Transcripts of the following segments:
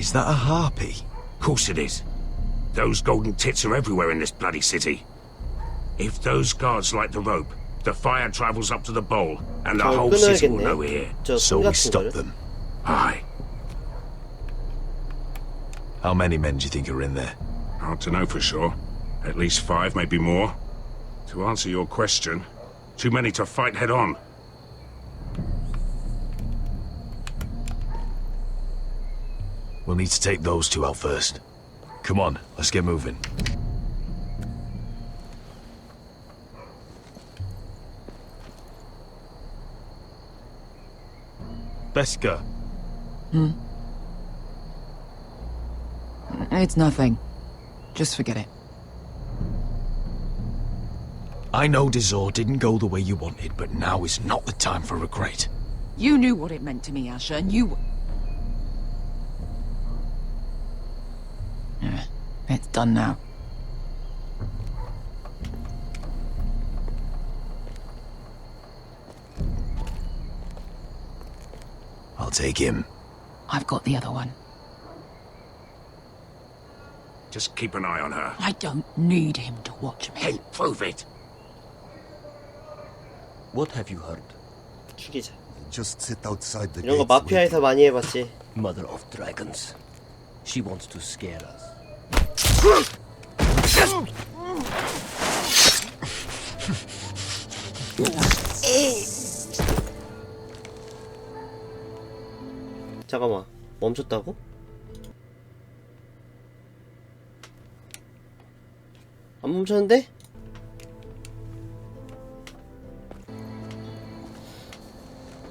Is that a harpy? Course it is. Those golden tits are everywhere in this bloody city. If those guards light the rope, the fire travels up to the bowl, and the whole city will know we're here. So we stop them. Aye. How many men do you think are in there? Hard to know for sure. At least 5, maybe more. To answer your question, too many to fight head on. We'll need to take those 2 out first. Come on, let's get moving. Beska. It's nothing. Just forget it. I know Dizor didn't go the way you wanted, but now is not the time for regret. You knew what it meant to me, Asher, and you... It's done now. I'll take him. I've got the other one. Just keep an eye on her. I don't need him to watch me. Hey, prove it! What have you heard? 죽이자. Just sit outside the 이런 거 gates 마피아에서 많이 해봤지. waiting. Mother of Dragons. She wants to scare us. 잠깐만, 멈췄다고? 안 멈췄는데?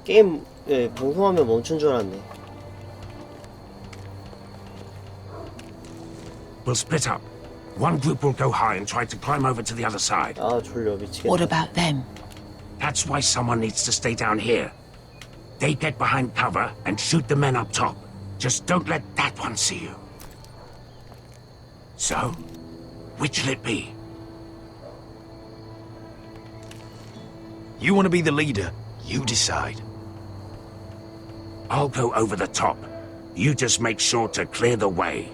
게임 방송하면 멈춘 줄 알았네. We'll split up. One group will go high and try to climb over to the other side. 아 졸려 미치겠다. What about them? That's why someone needs to stay down here. They get behind cover and shoot the men up top. Just don't let that one see you. So, which'll it be? You want to be the leader, you decide. I'll go over the top. You just make sure to clear the way.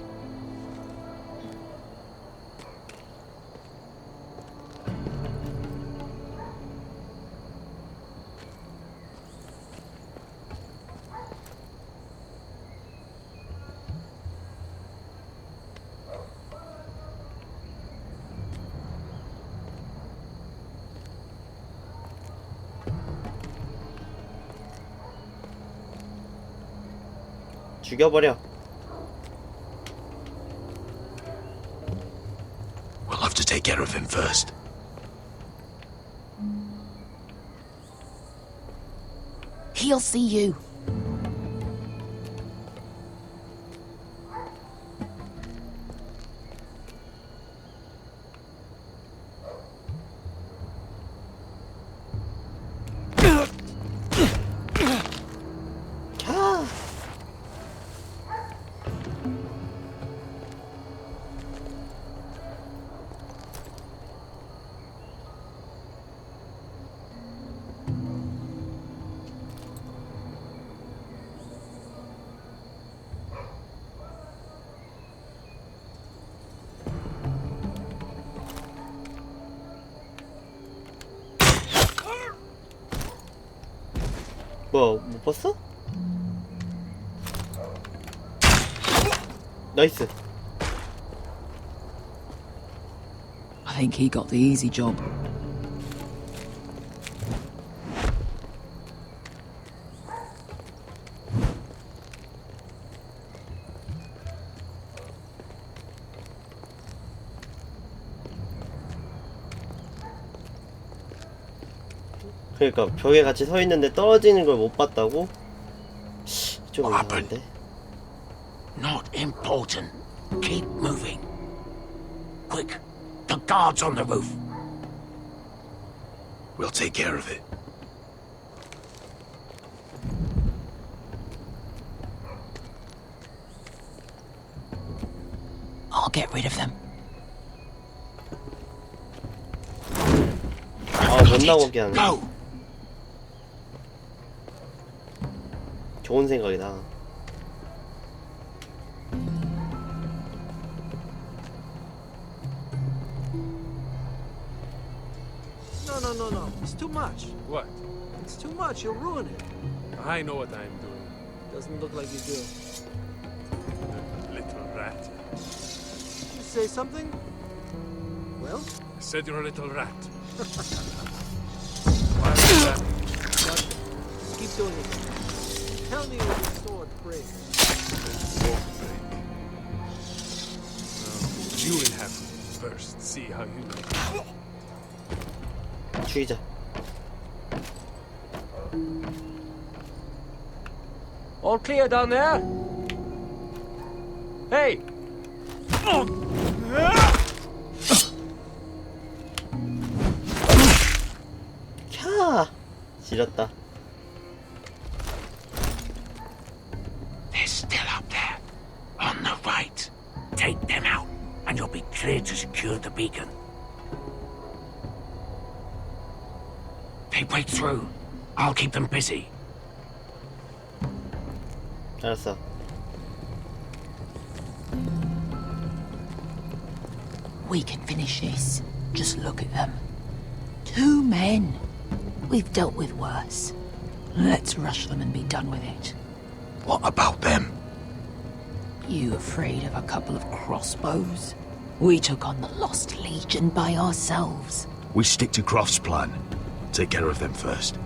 죽여버려. We'll have to take care of him first. He'll see you. 뭐야 못 봤어? 나이스. I think he got the easy job. 그러니까 벽에 같이 서 있는데 떨어지는 걸 못 봤다고? 좀 What happened? 이상한데? Not important. Keep moving. Quick, the guards on the roof. We'll take care of it. I'll get rid of them. 아 못 나오게 하네. Go! 좋은 생각이다. It's too much. What? It's too much. You'll ruin it. I know what I'm doing. Doesn't look like you do. Little rat. Did you say something? Well, I said you're a little rat. Why is that? nothing. Just keep doing it. Tell me when the sword breaks. Sword break. No, you will have to first see how you like. 죽이자. All clear down there? Hey! 캬! 지렸다. They're still up there. On the right. Take them out, and you'll be clear to secure the beacon. They break through. I'll keep them busy. 알았어. We can finish this. Just look at them. 2 men. We've dealt with worse. Let's rush them and be done with it. What about them? You afraid of a couple of crossbows? We took on the Lost Legion by ourselves. We stick to Croft's plan. Take care of them first.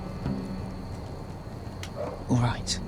All right.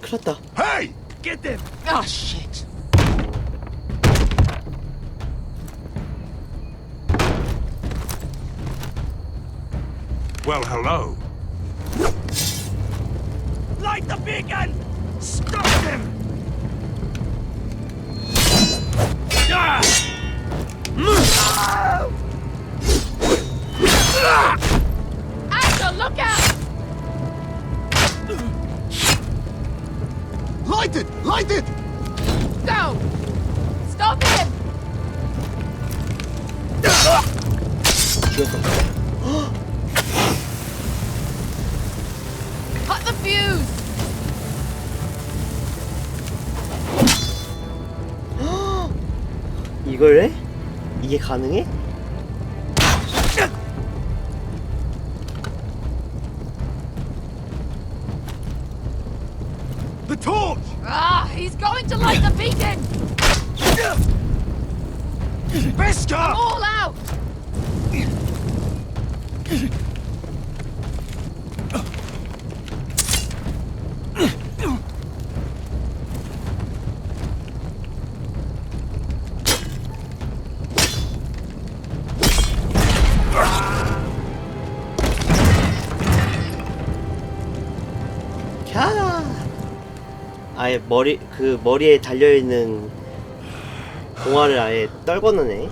큰일 났다. Hey! Get them! Oh, shit. Well, hello. Light the beacon! Stop them! Axel, look out! Light it! Light it! Go! Stop him! 죽였어. Cut the fuse! 이걸 해? 이게 가능해? The torch! Ah, he's going to light the beacon! Beskar! All out! 캬! 아예 머리에 달려있는 공화를 아예 떨궈내네.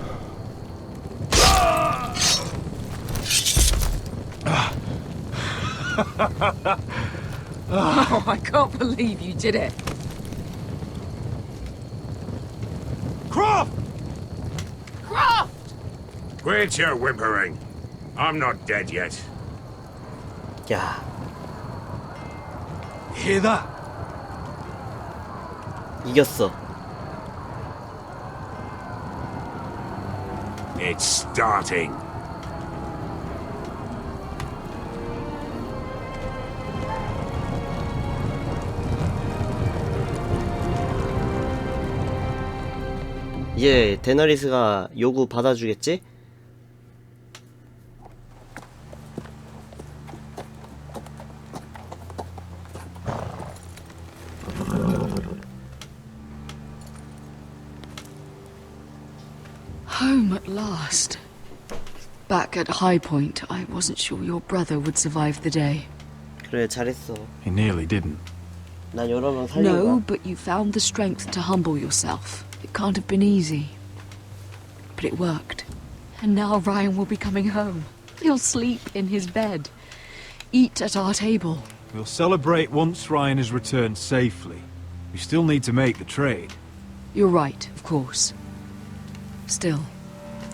Oh, I can't believe you did it. Croft! Croft! Quit your whimpering. I'm not dead yet. 야, Hear that? 이겼어. It's starting. 이제 데너리스가 요구 받아주겠지? Home at last. Back at High Point, I wasn't sure your brother would survive the day. 그래, 잘했어. He nearly didn't. 난 여러 명 살린 No, 거야. but you found the strength to humble yourself. It can't have been easy. But it worked. And now Ryan will be coming home. He'll sleep in his bed, eat at our table. We'll celebrate once Ryan has returned safely. We still need to make the trade. You're right, of course. Still,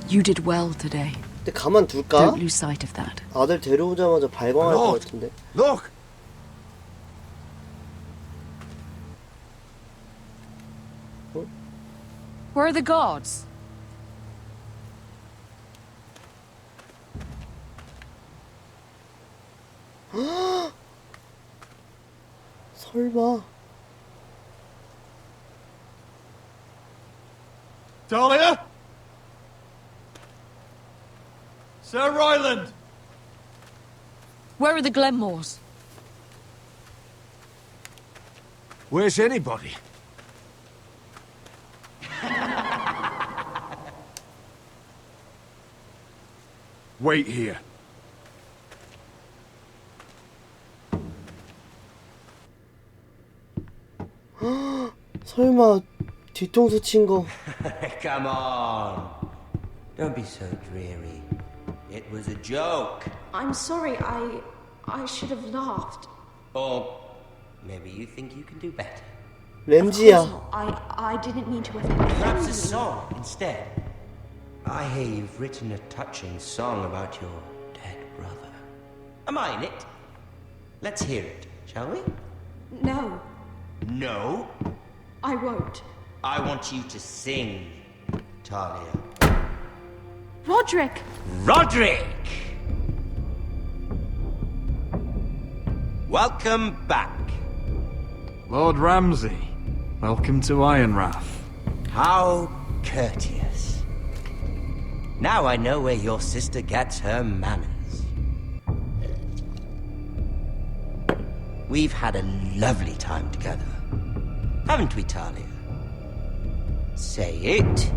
you did well today. 근데 가만둘까? Don't lose sight of that. 아들 데려오자마자 발광할 것 같은데. Look! Where are the guards? 설마. Dahlia? Sir Ryland! Where are the Glenmores? Where's anybody? Wait here. 설마 뒤통수 친 거. Come on. Don't be so dreary. It was a joke. I'm sorry, I should have laughed. Or maybe you think you can do better. 램지야. I didn't mean to offend Perhaps a you. song instead. I hear you've written a touching song about your dead brother. Am I in it? Let's hear it, shall we? No, No. I won't. I want you to sing, Talia. Roderick! Roderick! Welcome back. Lord Ramsay, welcome to Ironrath. How courteous. Now I know where your sister gets her manners. We've had a lovely time together. Haven't we, Talia? Say it.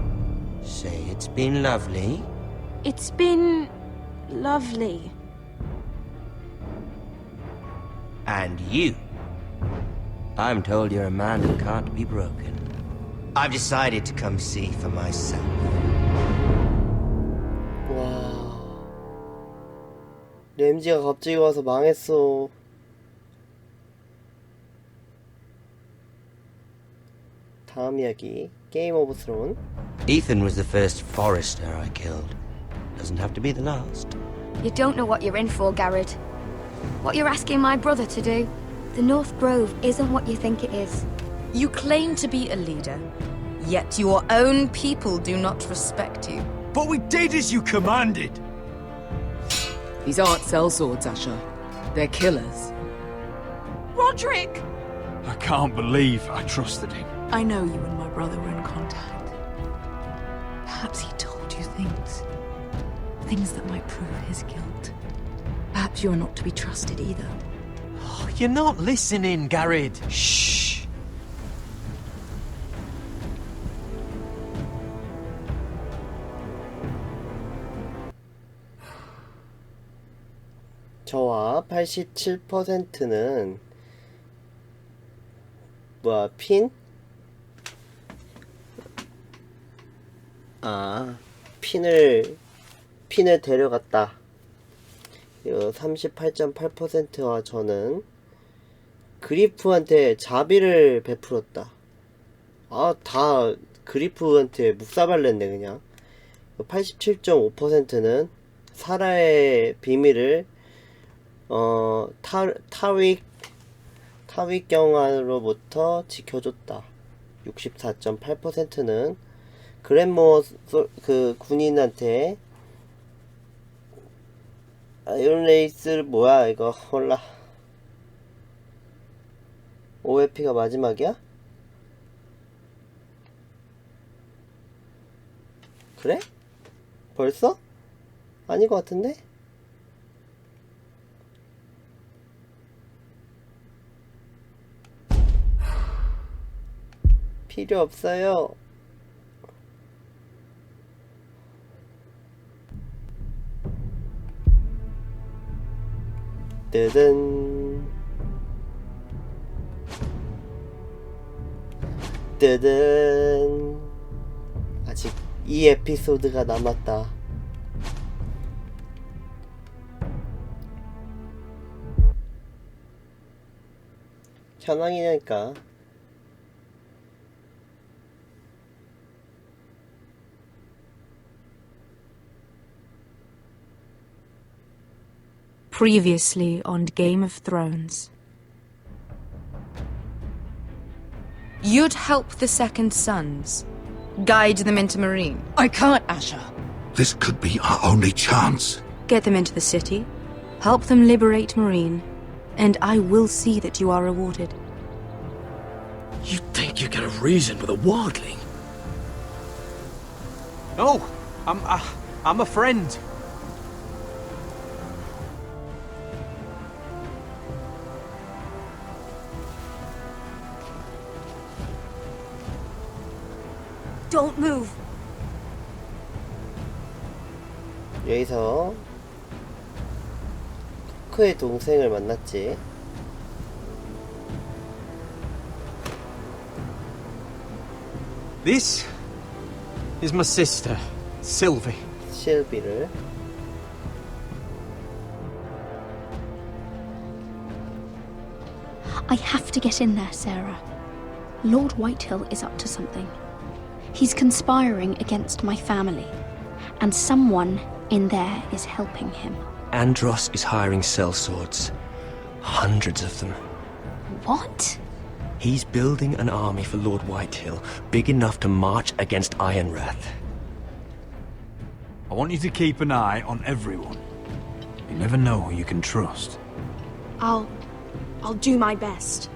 Say it's been lovely. It's been lovely. And you. I'm told you're a man who can't be broken. I've decided to come see for myself. 와. 램지가 갑자기 와서 망했어. 다음 이야기. 게임 오브 스론. Ethan was the first forester I killed. Doesn't have to be the last. You don't know what you're in for, Garrett. What you're asking my brother to do. The North Grove isn't what you think it is. You claim to be a leader, yet your own people do not respect you. But we did as you commanded! These aren't sellswords, Asher. They're killers. Roderick! I can't believe I trusted him. I know you and my brother were in contact. Perhaps he told you things. Things that might prove his guilt. Perhaps you're not to be trusted either. Oh, you're not listening, Garrett. Shh! 저와 87%는 뭐야, 핀? 아, 핀을 데려갔다. 38.8%와 저는 그리프한테 자비를 베풀었다. 아, 다 그리프한테 묵사발냈네 그냥. 87.5%는 사라의 비밀을 타윅경화로부터 지켜줬다. 64.8%는 그랜모 그 군인한테 아이언레이스 뭐야 이거 몰라. OFP가 마지막이야? 그래? 벌써? 아닌 것 같은데? 필요 없어요. 뜨든 뜨든 아직 이 에피소드가 남았다. 현황이니까. Previously on Game of Thrones. You'd help the Second Sons. Guide them into Marine. I can't, Asher. This could be our only chance. Get them into the city. Help them liberate Marine. And I will see that you are rewarded. You think you can reason with a wildling? No, I'm a friend. Don't move. 여기서 토크의 동생을 만났지. This is my sister, Sylvie. 실비를. I have to get in there, Sarah. Lord Whitehill is up to something. He's conspiring against my family, and someone in there is helping him. Andros is hiring sellswords. Hundreds of them. What? He's building an army for Lord Whitehill, big enough to march against Ironrath. I want you to keep an eye on everyone. You never know who you can trust. I'll do my best.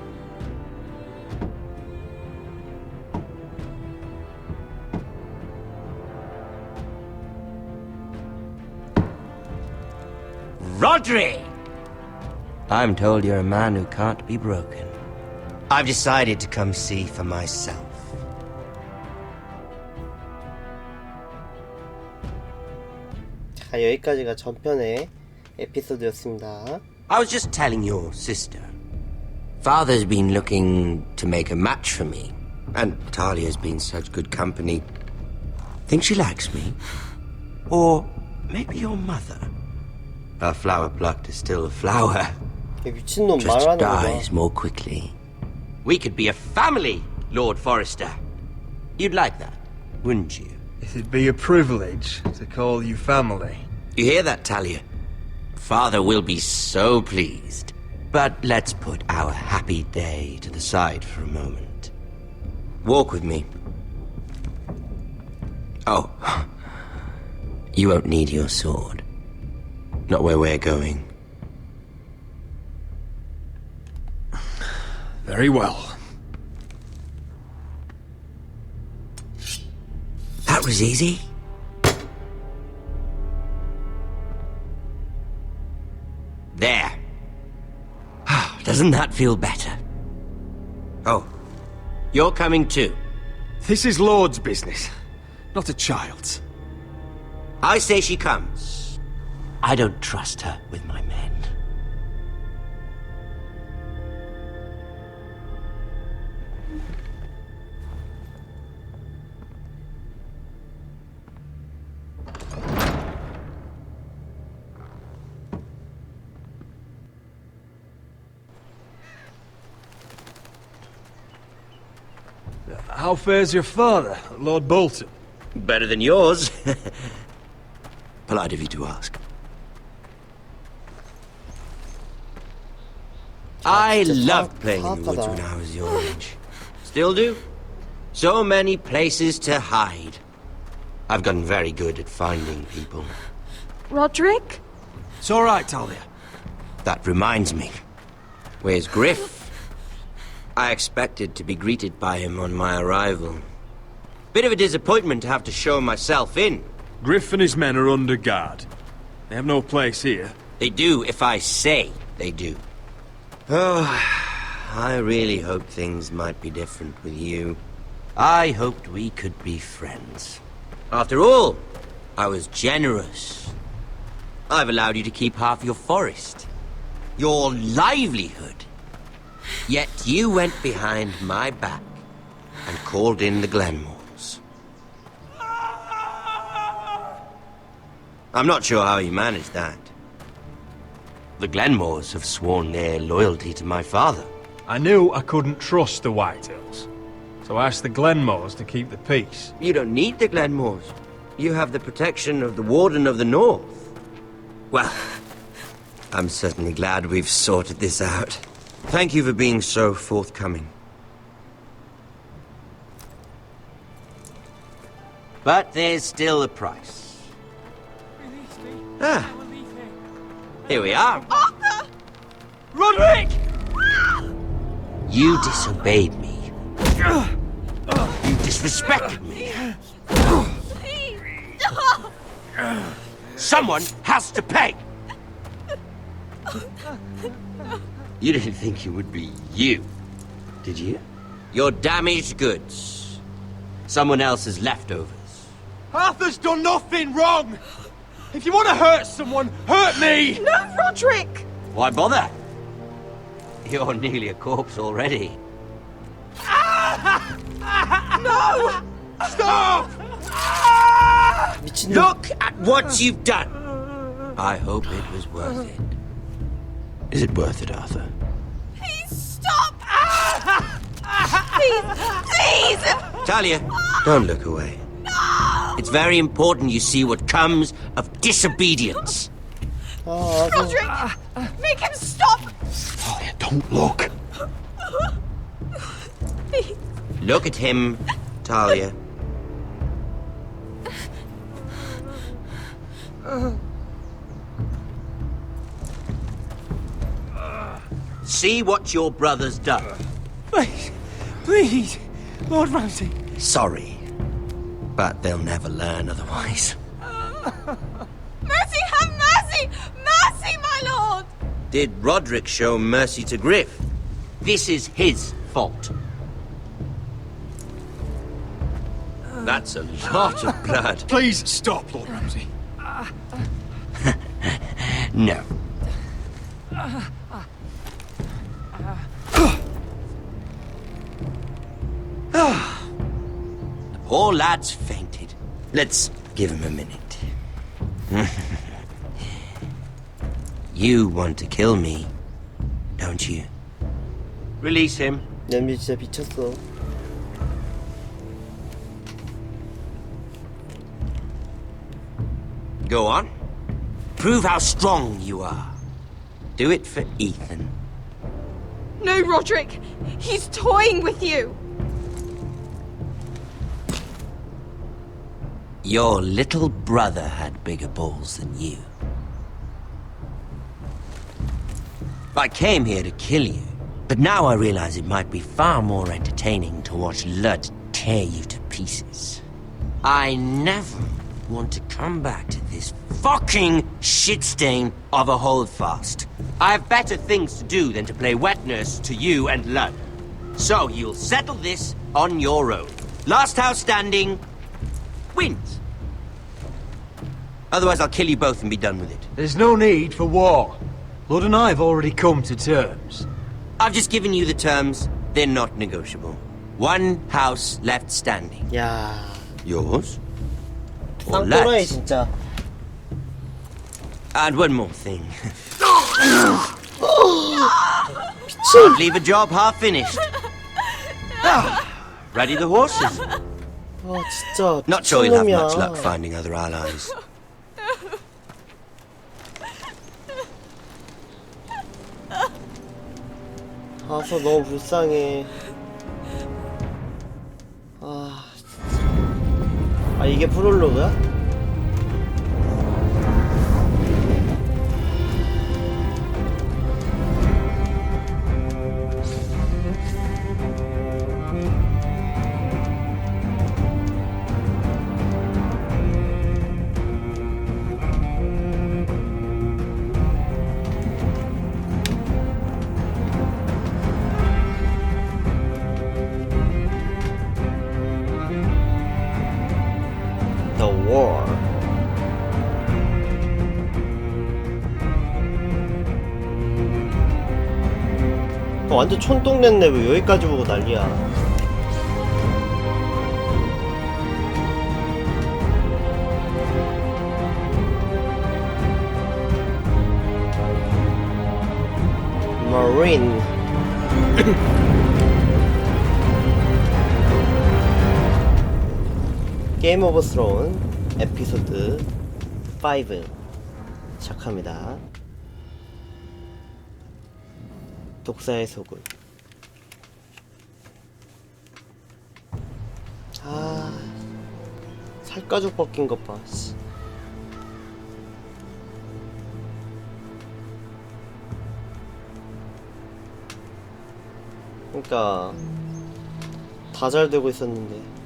Rodri! I'm told you're a man who can't be broken. I've decided to come see for myself. 자, 여기까지가 전편의 에피소드였습니다. I was just telling your sister. Father's been looking to make a match for me. And Talia's been such good company. Think she likes me? Or maybe your mother? A flower plucked is still a flower. 미친놈 Just 말하는 거 dies more quickly. We could be a family, Lord Forrester. You'd like that, wouldn't you? It'd be a privilege to call you family. You hear that, Talia? Father will be so pleased. But let's put our happy day to the side for a moment. Walk with me. Oh, you won't need your sword. Not where we're going. Very well. That was easy. There. Doesn't that feel better? Oh, you're coming too. This is Lord's business, not a child's. I say she comes. I don't trust her with my men. How fares your father, Lord Bolton? Better than yours. Polite of you to ask. I loved playing in the woods when I was your age. Still do. So many places to hide. I've gotten very good at finding people. Roderick? It's all right, Talia. That reminds me. Where's Griff? I expected to be greeted by him on my arrival. Bit of a disappointment to have to show myself in. Griff and his men are under guard. They have no place here. They do if I say they do. Oh, I really hoped things might be different with you. I hoped we could be friends. After all, I was generous. I've allowed you to keep half your forest. Your livelihood. Yet you went behind my back and called in the Glenmores. I'm not sure how you managed that. The Glenmores have sworn their loyalty to my father. I knew I couldn't trust the Whitehills, so I asked the Glenmores to keep the peace. You don't need the Glenmores. You have the protection of the Warden of the North. Well, I'm certainly glad we've sorted this out. Thank you for being so forthcoming. But there's still a price. Ah, here we are. Arthur! Roderick! You disobeyed me. You disrespected me. Someone has to pay. You didn't think it would be you, did you? Your damaged goods. Someone else's leftovers. Arthur's done nothing wrong! If you want to hurt someone, hurt me! No, Roderick! Why bother? You're nearly a corpse already. No! Stop! Look at what you've done! I hope it was worth it. Is it worth it, Arthur? Please stop! Please! Please! Talia, don't look away. No! It's very important you see what comes of disobedience. Roderick! Make him stop! Talia, don't look. Please. Look at him, Talia. See what your brother's done. Please, please, Lord Ramsay. Sorry, but they'll never learn otherwise. Mercy, have mercy! Mercy, my lord! Did Roderick show mercy to Griff? This is his fault. That's a lot of blood. Please stop, Lord Ramsay. No. The poor lad's fainted. Let's give him a minute. You want to kill me, don't you? Release him. 냄비 진짜 미쳤어. Go on. Prove how strong you are. Do it for Ethan. No, Roderick! He's toying with you! Your little brother had bigger balls than you. I came here to kill you, but now I realize it might be far more entertaining to watch Lud tear you to pieces. I never want to come back to this fucking shit stain of a holdfast. I have better things to do than to play wet nurse to you and Lud. So you'll settle this on your own. Last house standing wins. Otherwise I'll kill you both and be done with it. There's no need for war. Lord and I have already come to terms. I've just given you the terms. They're not negotiable. One house left standing. 야, Yours? Or 쌍또라이 Lud's? 진짜. And one more thing. Can't leave a job half finished. Ready the horses. 아 진짜 Not sure you'll have 미친놈이야. much luck finding other allies. 가서 너무 불쌍해. 아 진짜. 아 이게 프롤로그야? The War. 완전 촌동네네. 왜 여기까지 보고 난리야. Marine. 게임 오브 스론 에피소드 5 시작합니다. 독사의 소굴. 아, 살가죽 벗긴 것 봐. 씨. 그러니까 다 잘 되고 있었는데.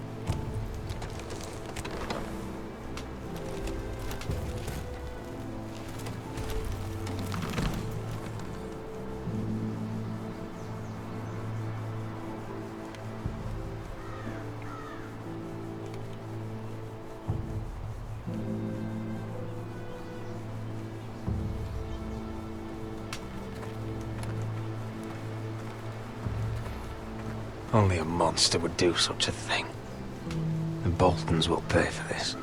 Only a monster would do such a thing. The Boltons will pay for this.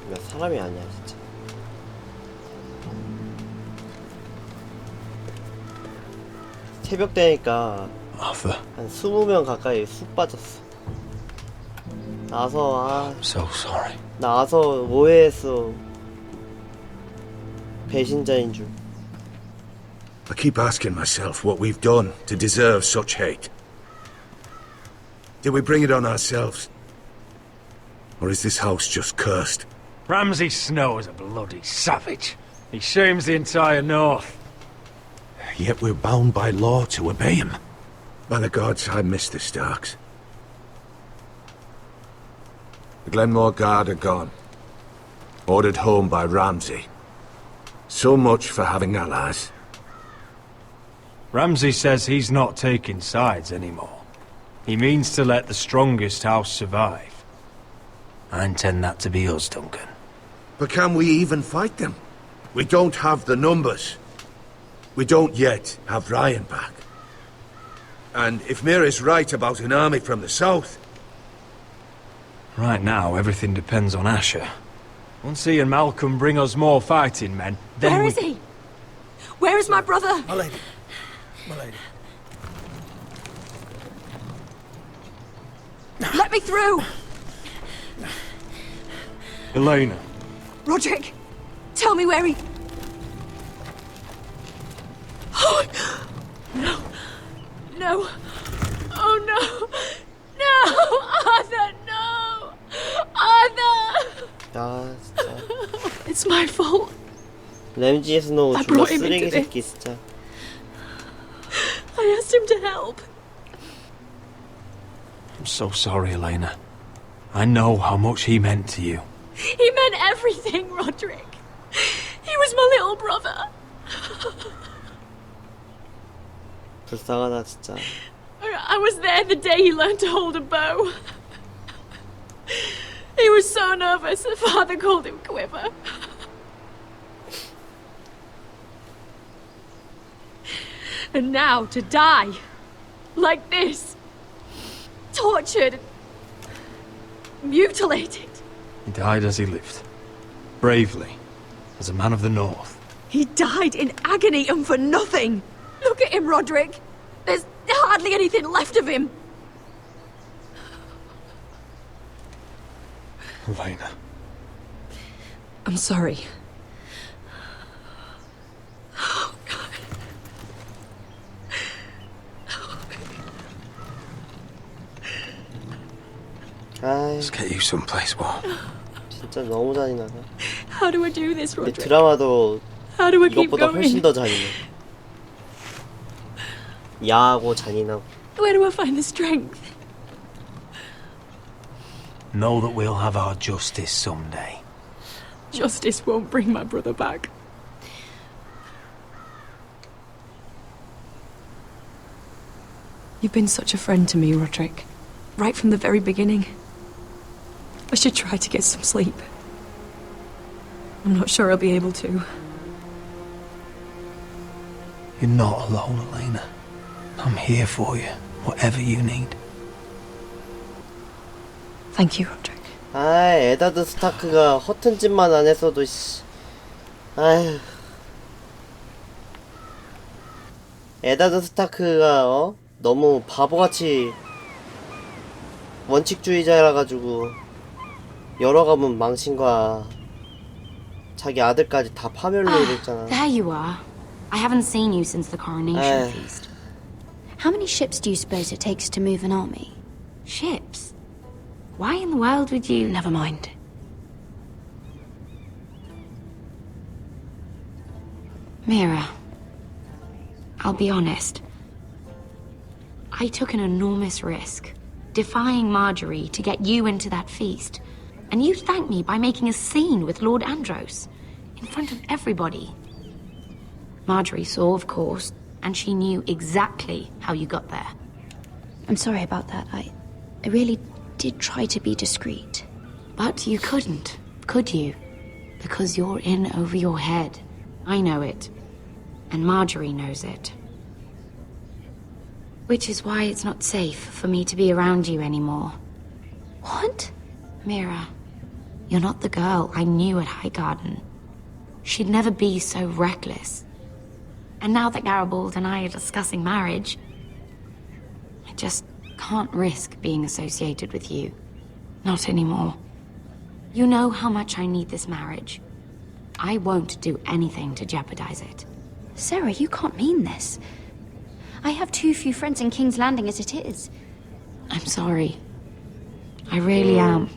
나 사람이 아니야 진짜. 새벽 되니까 한 20명 가까이 쑥 빠졌어. 나와서 So sorry. 나와서 오해했어. 배신자인 줄. I keep asking myself what we've done to deserve such hate. Did we bring it on ourselves? Or is this house just cursed? Ramsay Snow is a bloody savage. He shames the entire North. Yet we're bound by law to obey him. By the gods, I miss the Starks. The Glenmore Guard are gone. Ordered home by Ramsay. So much for having allies. Ramsay says he's not taking sides anymore. He means to let the strongest house survive. I intend that to be us, Duncan. But can we even fight them? We don't have the numbers. We don't yet have Ryan back. And if Mira's right about an army from the south... Right now, everything depends on Asher. Once he and Malcolm bring us more fighting men, then Where is he? Where is my brother? My lady. My lady. Let me through! Elena. Roderick, tell me where he... Oh, no. No. Oh, no. No! Arthur, no! Arthur! 아 진짜. It's my fault. 램지 스노우 I 졸라 brought him 쓰레기 into 새끼 진짜. I asked him to help. I'm so sorry, Elena. I know how much he meant to you. He meant everything, Roderick. He was my little brother. 불쌍하다 진짜. I was there the day he learned to hold a bow. He was so nervous that Father called him Quiver. And now to die like this, tortured, mutilated. He died as he lived. Bravely. As a man of the North. He died in agony and for nothing. Look at him, Roderick. There's hardly anything left of him. Elena. I'm sorry. Let's get you someplace warm. 진짜 너무 잔인하다. How do I do this, 근데 Roderick? 드라마도 How do I keep 이것보다 훨씬 going? 더 잔인해. 야하고 잔인하고. Where do I find the strength? Know that we'll have our justice someday. Justice won't bring my brother back. You've been such a friend to me, Roderick. Right from the very beginning. I should try to get some sleep. I'm not sure I'll be able to. You're not alone, Elena. I'm here for you, whatever you need. Thank you, Roderick. 아, 에다드 스타크가 허튼 짓만 안 했어도 씨. 아휴. 에다드 스타크가 너무 바보같이 원칙주의자라 가지고 여러 가문 망친 거야. 자기 아들까지 다 파멸로 이랬잖아. There you are. I haven't seen you since the coronation feast. How many ships do you suppose it takes to move an army? Ships? Why in the world would you... Never mind. Mira, I'll be honest. I took an enormous risk, defying Marjorie to get you into that feast. And you thanked me by making a scene with Lord Andros, in front of everybody. Marjorie saw, of course, and she knew exactly how you got there. I'm sorry about that. I really did try to be discreet. But you couldn't, could you? Because you're in over your head. I know it. And Marjorie knows it. Which is why it's not safe for me to be around you anymore. What? Mira, you're not the girl I knew at Highgarden. She'd never be so reckless. And now that Garibald and I are discussing marriage, I just can't risk being associated with you. Not anymore. You know how much I need this marriage. I won't do anything to jeopardize it. Sarah, you can't mean this. I have too few friends in King's Landing as it is. I'm sorry. I really am.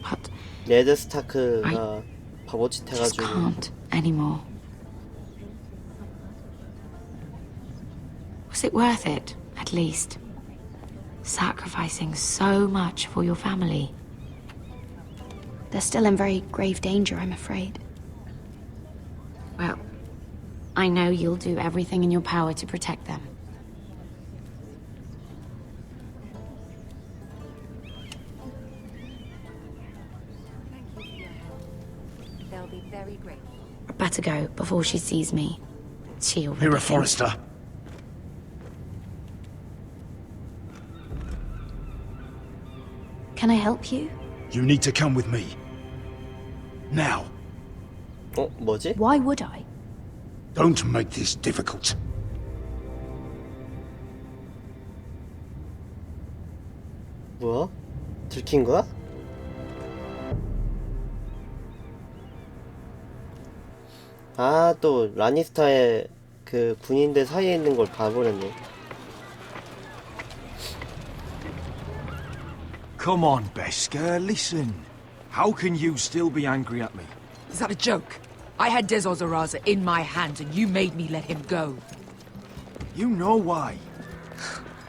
But 레드 스타크가 바보짓 just 해가지고 can't anymore. Was it worth it, at least? Sacrificing so much for your family. They're still in very grave danger, I'm afraid. Well, I know you'll do everything in your power to protect them. They'll be very grateful. I'd better go before she sees me. She already Mira thinks- Forrester. Can I help you? You need to come with me. Now. 뭐지? Why would I? Don't make this difficult. 뭐야? 들킨 거야? 아, 또 라니스타의 그 군인들 사이에 있는 걸 봐버렸네. Come on, Beskar, listen. How can you still be angry at me? Is that a joke? I had Des Ozaraza in my hands and you made me let him go. You know why.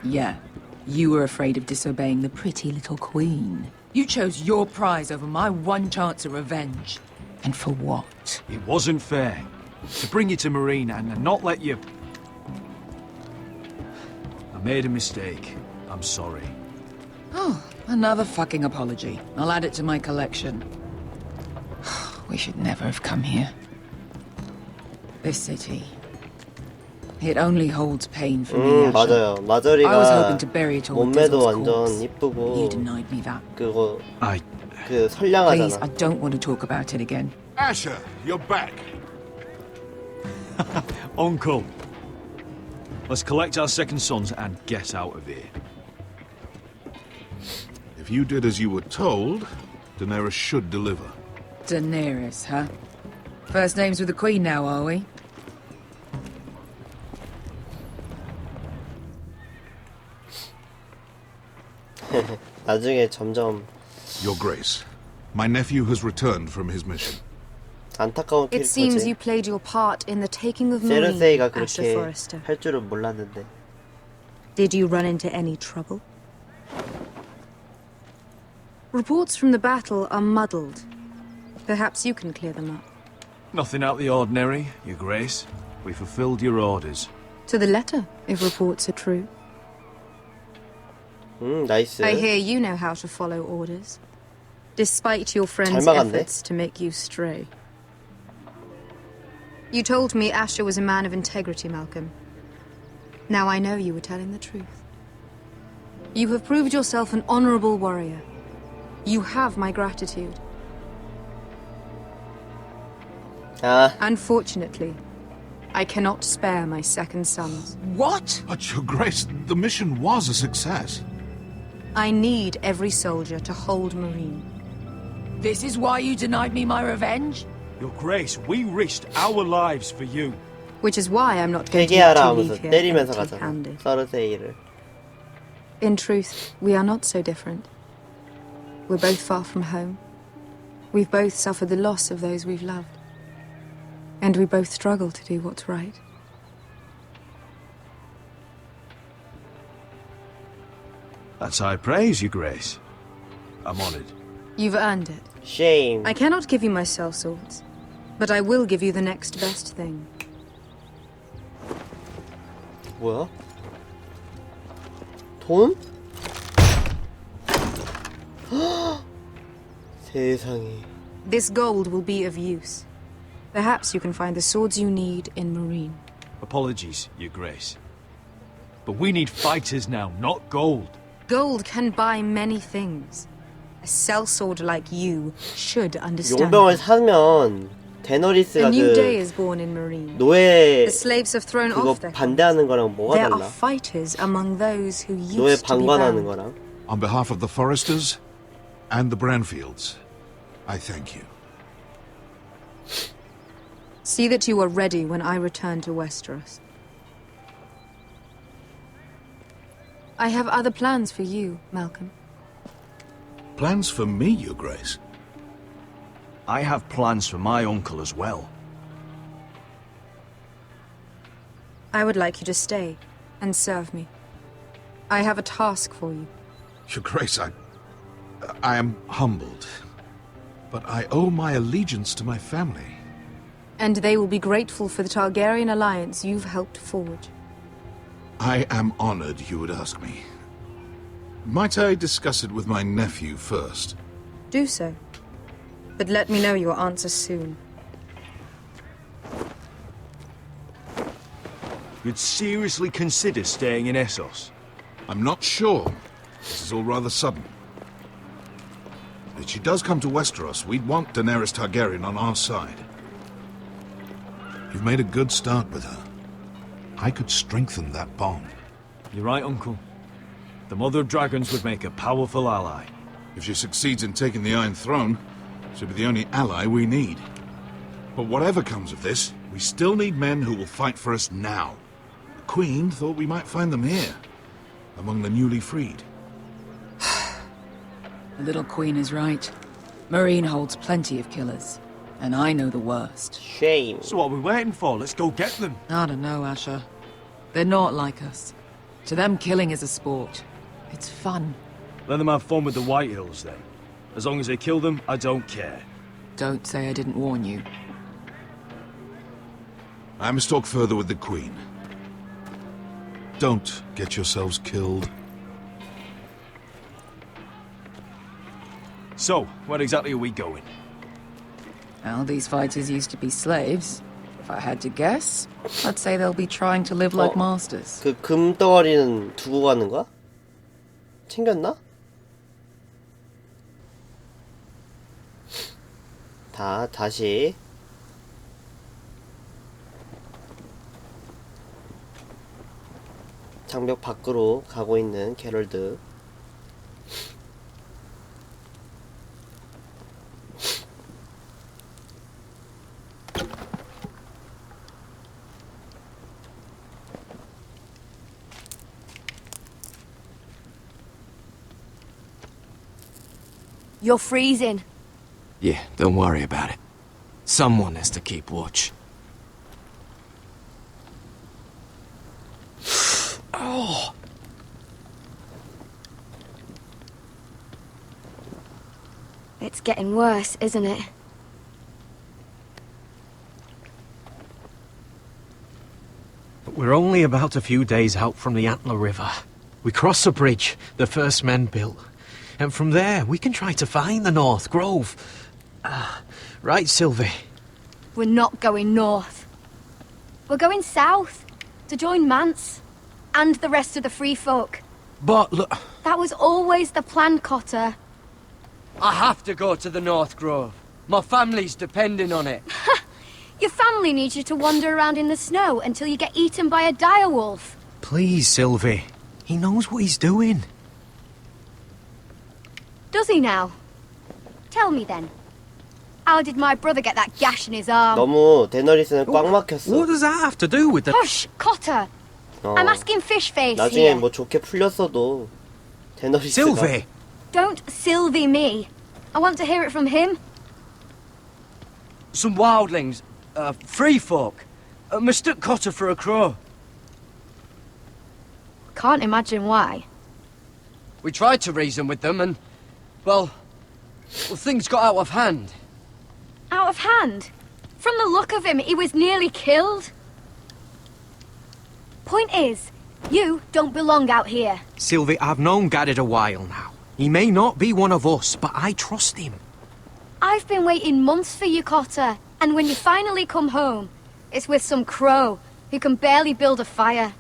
Yeah, you were afraid of disobeying the pretty little queen. You chose your prize over my one chance of revenge. And for what? It wasn't fair. To bring you to Marine and not let you... I made a mistake. I'm sorry. Oh, another fucking apology. I'll add it to my collection. We should never have come here. This city. It only holds pain for me. 맞아요. I was 마저리가 hoping to bury it all with 몸매도 Dizzle's 완전 corpse. 이쁘고 You denied me that. 그거 그 Please, 선량하잖아. I don't want to talk about it again. Asher, you're back. Uncle. Let's collect our second sons and get out of here. If you did as you were told, Daenerys should deliver. Daenerys, huh? First names with the Queen now, are we? 나중에 점점 Your Grace, my nephew has returned from his mission. 안타까운 It seems 캐릭터지. you played your part in the taking of Marine, 세르세이가 Asher 그렇게 Forrester. 할 줄은 몰랐는데. Did you run into any trouble? Reports from the battle are muddled. Perhaps you can clear them up. Nothing out of the ordinary, Your Grace. We fulfilled your orders. To the letter, if reports are true. 나이스. I hear you know how to follow orders, despite your friend's 잘 막았네. efforts to make you stray. You told me Asher was a man of integrity, Malcolm. Now I know you were telling the truth. You have proved yourself an honorable warrior. You have my gratitude. Unfortunately, I cannot spare my second sons. What? But Your Grace, the mission was a success. I need every soldier to hold Marine. This is why you denied me my revenge? Your Grace, we risked our lives for you. Which is why I'm not going to 회개하라 let you 하면서 leave here 때리면서 가잖아. empty-handed. 서르세이를. In truth, we are not so different. We're both far from home. We've both suffered the loss of those we've loved. And we both struggle to do what's right. That's high praise, Your Grace. I'm honored. You've earned it. Shame. I cannot give you my sellswords, but I will give you the next best thing. 뭐야? 돈? 세상에. This gold will be of use. Perhaps you can find the swords you need in Marine. Apologies, Your Grace. But we need fighters now, not gold. Gold can buy many things. A sellsword like you should understand. 용병을 사면 데너리스가 A new day 그 is born in Marine. 노예 The slaves have thrown 그거 off their 반대하는 거랑 뭐가 There are 달라? fighters among those who 노예 used to be 방관하는 bound. 거랑. On behalf of the Foresters and the Branfields, I thank you. See that you are ready when I return to Westeros. I have other plans for you, Malcolm. Plans for me, Your Grace? I have plans for my uncle as well. I would like you to stay and serve me. I have a task for you. Your Grace, I am humbled, but I owe my allegiance to my family. And they will be grateful for the Targaryen alliance you've helped forge. I am honored you would ask me. Might I discuss it with my nephew first? Do so. But let me know your answer soon. You'd seriously consider staying in Essos? I'm not sure. This is all rather sudden. If she does come to Westeros, we'd want Daenerys Targaryen on our side. You've made a good start with her. I could strengthen that bond. You're right, Uncle. The Mother of Dragons would make a powerful ally. If she succeeds in taking the Iron Throne, she'll be the only ally we need. But whatever comes of this, we still need men who will fight for us now. The Queen thought we might find them here, among the newly freed. The little queen is right. Marine holds plenty of killers, and I know the worst. Shame. So what are we waiting for? Let's go get them. I don't know, Asher. They're not like us. To them, killing is a sport. It's fun. Let them have fun with the Whitehills, then. As long as they kill them, I don't care. Don't say I didn't warn you. I must talk further with the Queen. Don't get yourselves killed. So, where exactly are we going? Well, these fighters used to be slaves. If I had to guess, I'd say they'll be trying to live like masters. 그 금덩어리는 두고 가는 거야? 챙겼나? 다시 장벽 밖으로 가고 있는 게럴드. You're freezing. Yeah, don't worry about it. Someone has to keep watch. Oh! It's getting worse, isn't it? We're only about a few days out from the Antler River. We cross the bridge the first men built. And from there, we can try to find the North Grove. Right, Sylvie? We're not going north. We're going south to join Mance and the rest of the free folk. But look... That was always the plan, Cotter. I have to go to the North Grove. My family's depending on it. Your family needs you to wander around in the snow until you get eaten by a direwolf. Please, Sylvie. He knows what he's doing. Does he now? Tell me then. How did my brother get that gash in his arm? 너무 데너리스는 꽉 막혔어. What does that have to do with the... Hush, Cotter. I'm asking Fishface 나중에 here. 뭐 좋게 풀렸어도 데너리스가. Sylvie! Don't Sylvie me. I want to hear it from him. Some wildlings, free folk, mistook Cotter for a crow. Can't imagine why. We tried to reason with them and, well, things got out of hand. Out of hand? From the look of him, he was nearly killed. Point is, you don't belong out here. Sylvie, I've known Garrett a while now. He may not be one of us, but I trust him. I've been waiting months for you, Cotter, and when you finally come home, it's with some crow who can barely build a fire.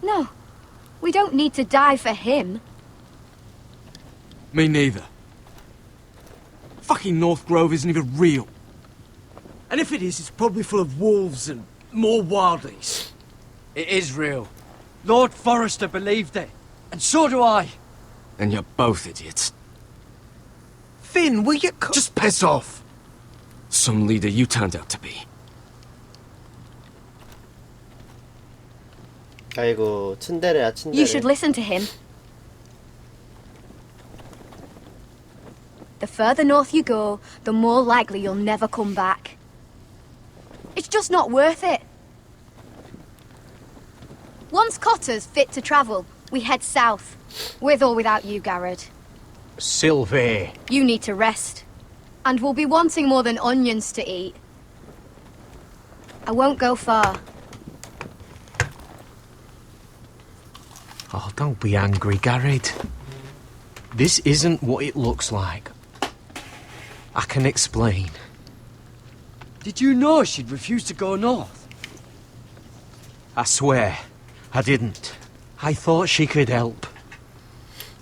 No, we don't need to die for him. Me neither. Fucking North Grove isn't even real. And if it is, it's probably full of wolves and more wildlings. It is real. Lord Forrester believed it, and so do I. And you're both idiots. Finn, will you... Just piss off! Some leader you turned out to be. 아이고, 츤데레야, 츤데레. You should listen to him. The further north you go, the more likely you'll never come back. It's just not worth it. Once Cotter's fit to travel, we head south. With or without you, Garrett. Sylvie. You need to rest. And we'll be wanting more than onions to eat. I won't go far. Oh, don't be angry, Garrett. This isn't what it looks like. I can explain. Did you know she'd refused to go north? I swear, I didn't. I thought she could help.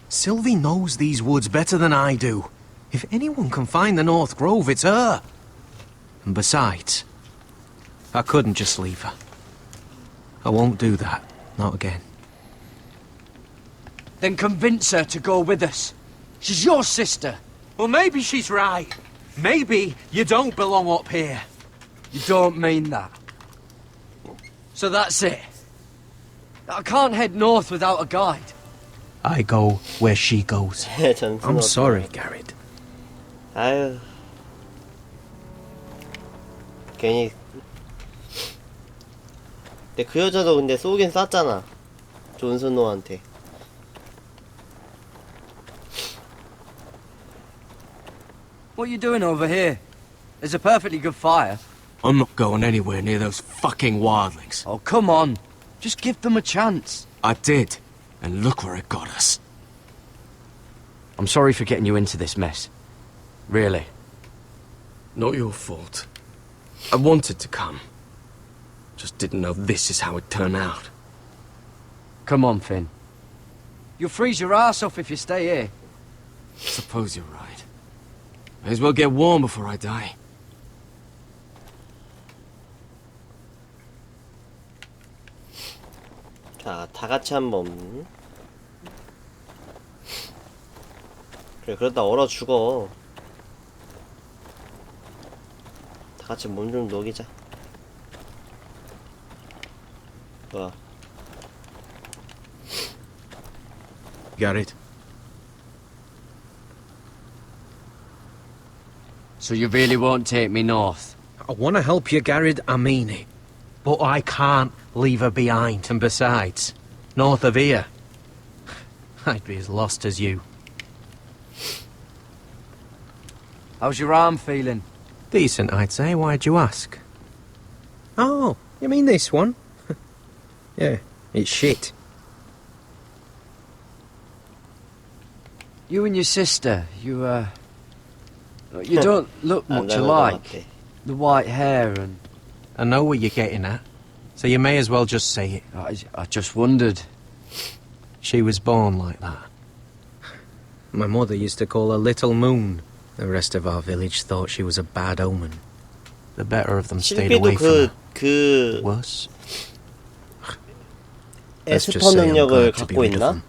Sylvie knows these woods better than I do. If anyone can find the North Grove, it's her. And besides, I couldn't just leave her. I won't do that. Not again. Then convince her to go with us. She's your sister. Well, maybe she's right. Maybe you don't belong up here. You don't mean that. So that's it. I can't head north without a guide. I go where she goes. I'm sorry, Garrett. 아유. 괜히. 근데 그 여자도 근데 쏘긴 쐈잖아. 존스노한테. What are you doing over here? There's a perfectly good fire. I'm not going anywhere near those fucking wildlings. Oh, come on. Just give them a chance. I did. And look where it got us. I'm sorry for getting you into this mess. Really. Not your fault. I wanted to come. Just didn't know this is how it'd turn out. Come on, Finn. You'll freeze your ass off if you stay here. Suppose you're right. May as well get warm before I die. 자, 다 같이 한번. 그래, 그러다 얼어 죽어. 다 같이 몸 좀 녹이자. 뭐야? Garrett. So you really won't take me north? I want to help you, Garrett, I mean it. But I can't leave her behind. And besides, north of here, I'd be as lost as you. How's your arm feeling? Decent, I'd say. Why'd you ask? Oh, you mean this one? Yeah, it's shit. You and your sister, you don't look much alike. The white hair and... I know what you're getting at, so you may as well just say it. I just wondered. She was born like that. My mother used to call her Little Moon. The rest of our village thought she was a bad omen. the better of them stayed away from her. 그 Worse. 에스퍼 능력을 갖고 있나?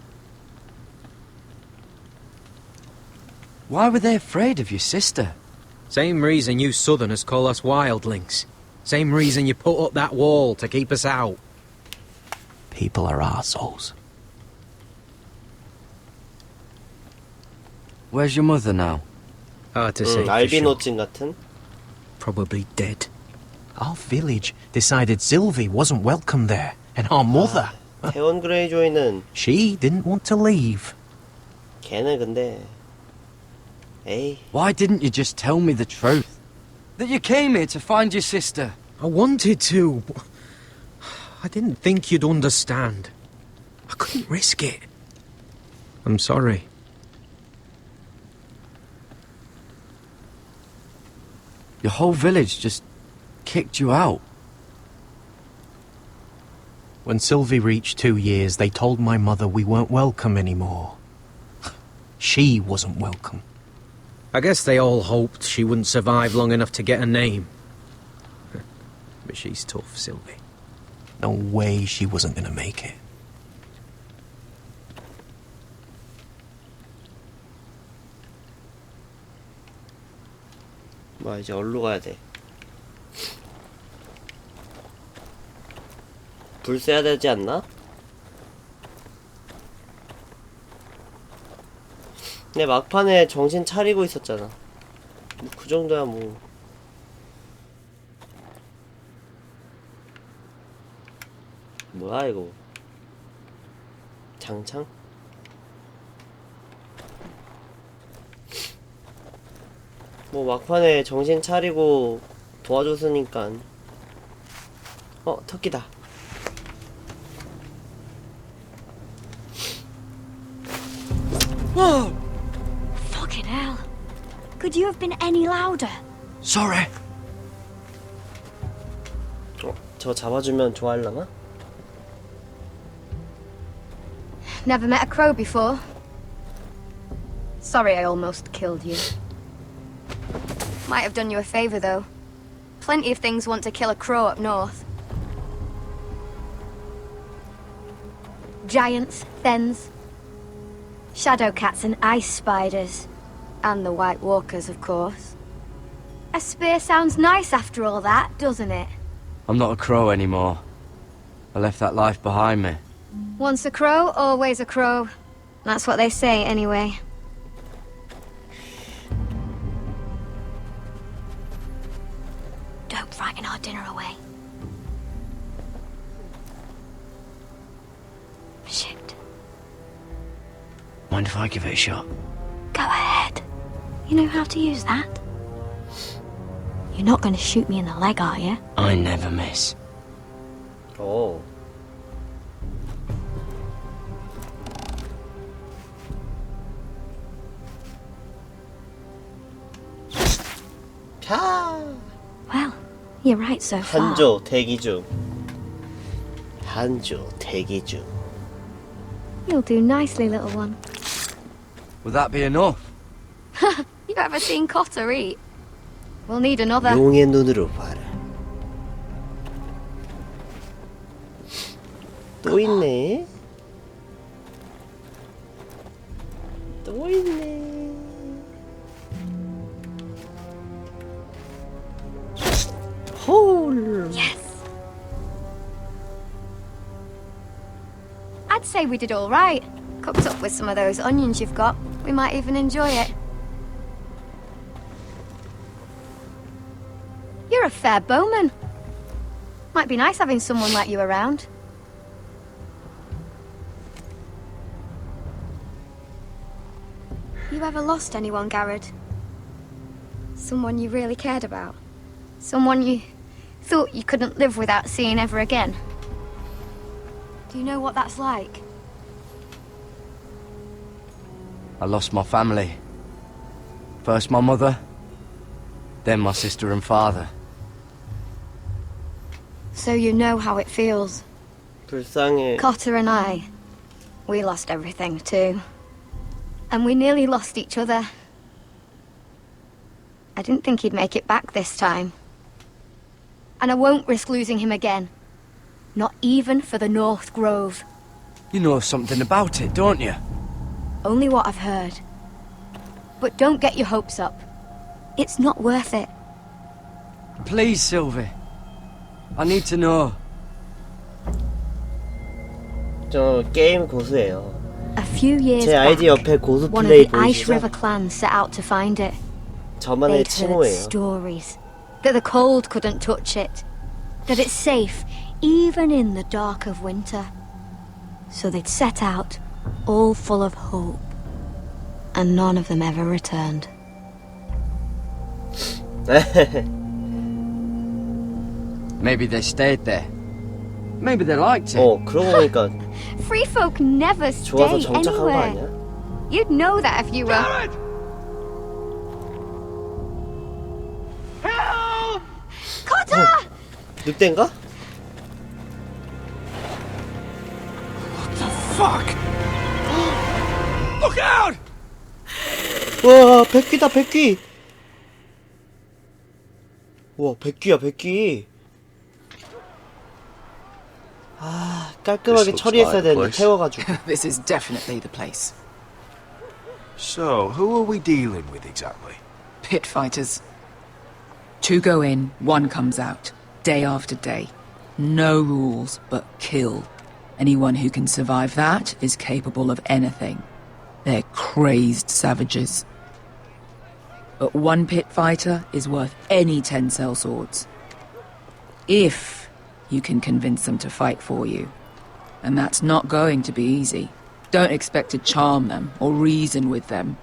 Why were they afraid of your sister? Same reason you Southerners call us wildlings. Same reason you put up that wall to keep us out. People are arseholes. Where's your mother now? Hard to say. 알비노진 같은? Probably dead. Our village decided Sylvie wasn't welcome there, and our mother. 태원 그레이조이는 She didn't want to leave. 걔는 근데 에이. Why didn't you just tell me the truth? That you came here to find your sister? I wanted to, but I didn't think you'd understand. I couldn't risk it. I'm sorry. Your whole village just kicked you out. When Sylvie reached 2 years, they told my mother we weren't welcome anymore. She wasn't welcome. I guess they all hoped she wouldn't survive long enough to get a name. But she's tough, Sylvie. No way she wasn't gonna make it. 뭐 이제 어디로 가야 돼? 불 쏴야 되지 않나? 근데 막판에 정신 차리고 있었잖아. 뭐 그 정도야 뭐. 뭐야 이거? 장창? 뭐 막판에 정신 차리고 도와줬으니까. 토끼다. Whoa! Fucking hell. Could you have been any louder? Sorry. 저 잡아주면 좋아할라나? Never met a crow before. Sorry I almost killed you. Might have done you a favor though. Plenty of things want to kill a crow up north. Giants, thens, shadow cats and ice spiders. And the White Walkers, of course. A spear sounds nice after all that, doesn't it? I'm not a crow anymore. I left that life behind me. Once a crow, always a crow. That's what they say, anyway. Don't frighten our dinner away. Shit. Mind if I give it a shot? Go ahead. You know how to use that? You're not going to shoot me in the leg, are you? I never miss. Oh. Well, you're right so far. 한조 대기 중. 한조 대기 중. You'll do nicely, little one. Would that be enough? You ever seen Cotter eat? We'll need another. 용의 눈으로 봐라. 또 있네. 또 있네. 홀. Yes. I'd say we did all right. Cooked up with some of those onions you've got. We might even enjoy it. You're a fair bowman. Might be nice having someone like you around. You ever lost anyone, Garrett? Someone you really cared about? Someone you thought you couldn't live without seeing ever again? Do you know what that's like? I lost my family. First my mother, then my sister and father. So you know how it feels. 불쌍해. Cotter and I, we lost everything too. And we nearly lost each other. I didn't think he'd make it back this time. And I won't risk losing him again. Not even for the North Grove. You know something about it, don't you? Only what I've heard. But don't get your hopes up. It's not worth it. Please, Sylvie. I need to know. 저 게임 고수예요. A few years 제 아이디 back, 옆에 고수 one of 플레이 the Ice 보이시죠? River clan set out to find it. 저만의 They'd heard 칭호예요. stories that the cold couldn't touch it, that it's safe even in the dark of winter. So they'd set out, all full of hope, and none of them ever returned. Maybe they stayed there. Maybe they liked it. 그러고 보니까 Free folk never 좋아서 stay 정착한 거 anywhere. 아니야? You'd know that if you were. Help! Cotter! 늑대인가? Fuck! Look out! 와, 백귀다, 백귀. 와, 백귀야, 백귀. 아, 깔끔하게 처리했어야 되는데 태워가지고. This is definitely the place. So, who are we dealing with exactly? Pit fighters. 2 go in, 1 comes out. Day after day. No rules, but kill. Anyone who can survive that is capable of anything. They're crazed savages. But 1 pit fighter is worth any 10 sellswords. If you can convince them to fight for you. And that's not going to be easy. Don't expect to charm them or reason with them.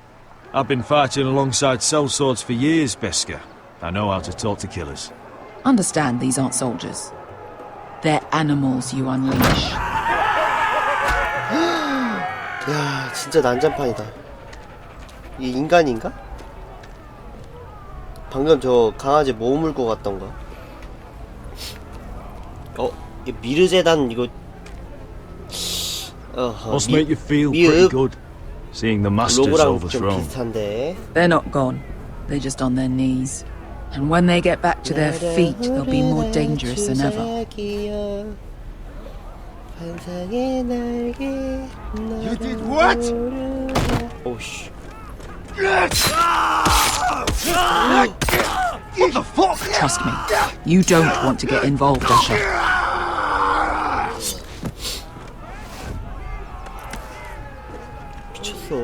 I've been fighting alongside sellswords for years, Beska. I know how to talk to killers. Understand these aren't soldiers. They're animals you unleash. 야, 진짜 난장판이다. 이 인간인가? 방금 저 강아지 뭐 물고 갔던가? 이 미르재단 이거 Must make you feel pretty good, seeing the masters 로브랑 좀 overthrown. 비슷한데. They're not gone. They're just on their kneys. And when they get back to their feet, they'll be more dangerous than ever. You did what? Oh, sh. What the fuck? Trust me, you don't want to get involved, Usher. 미쳤어.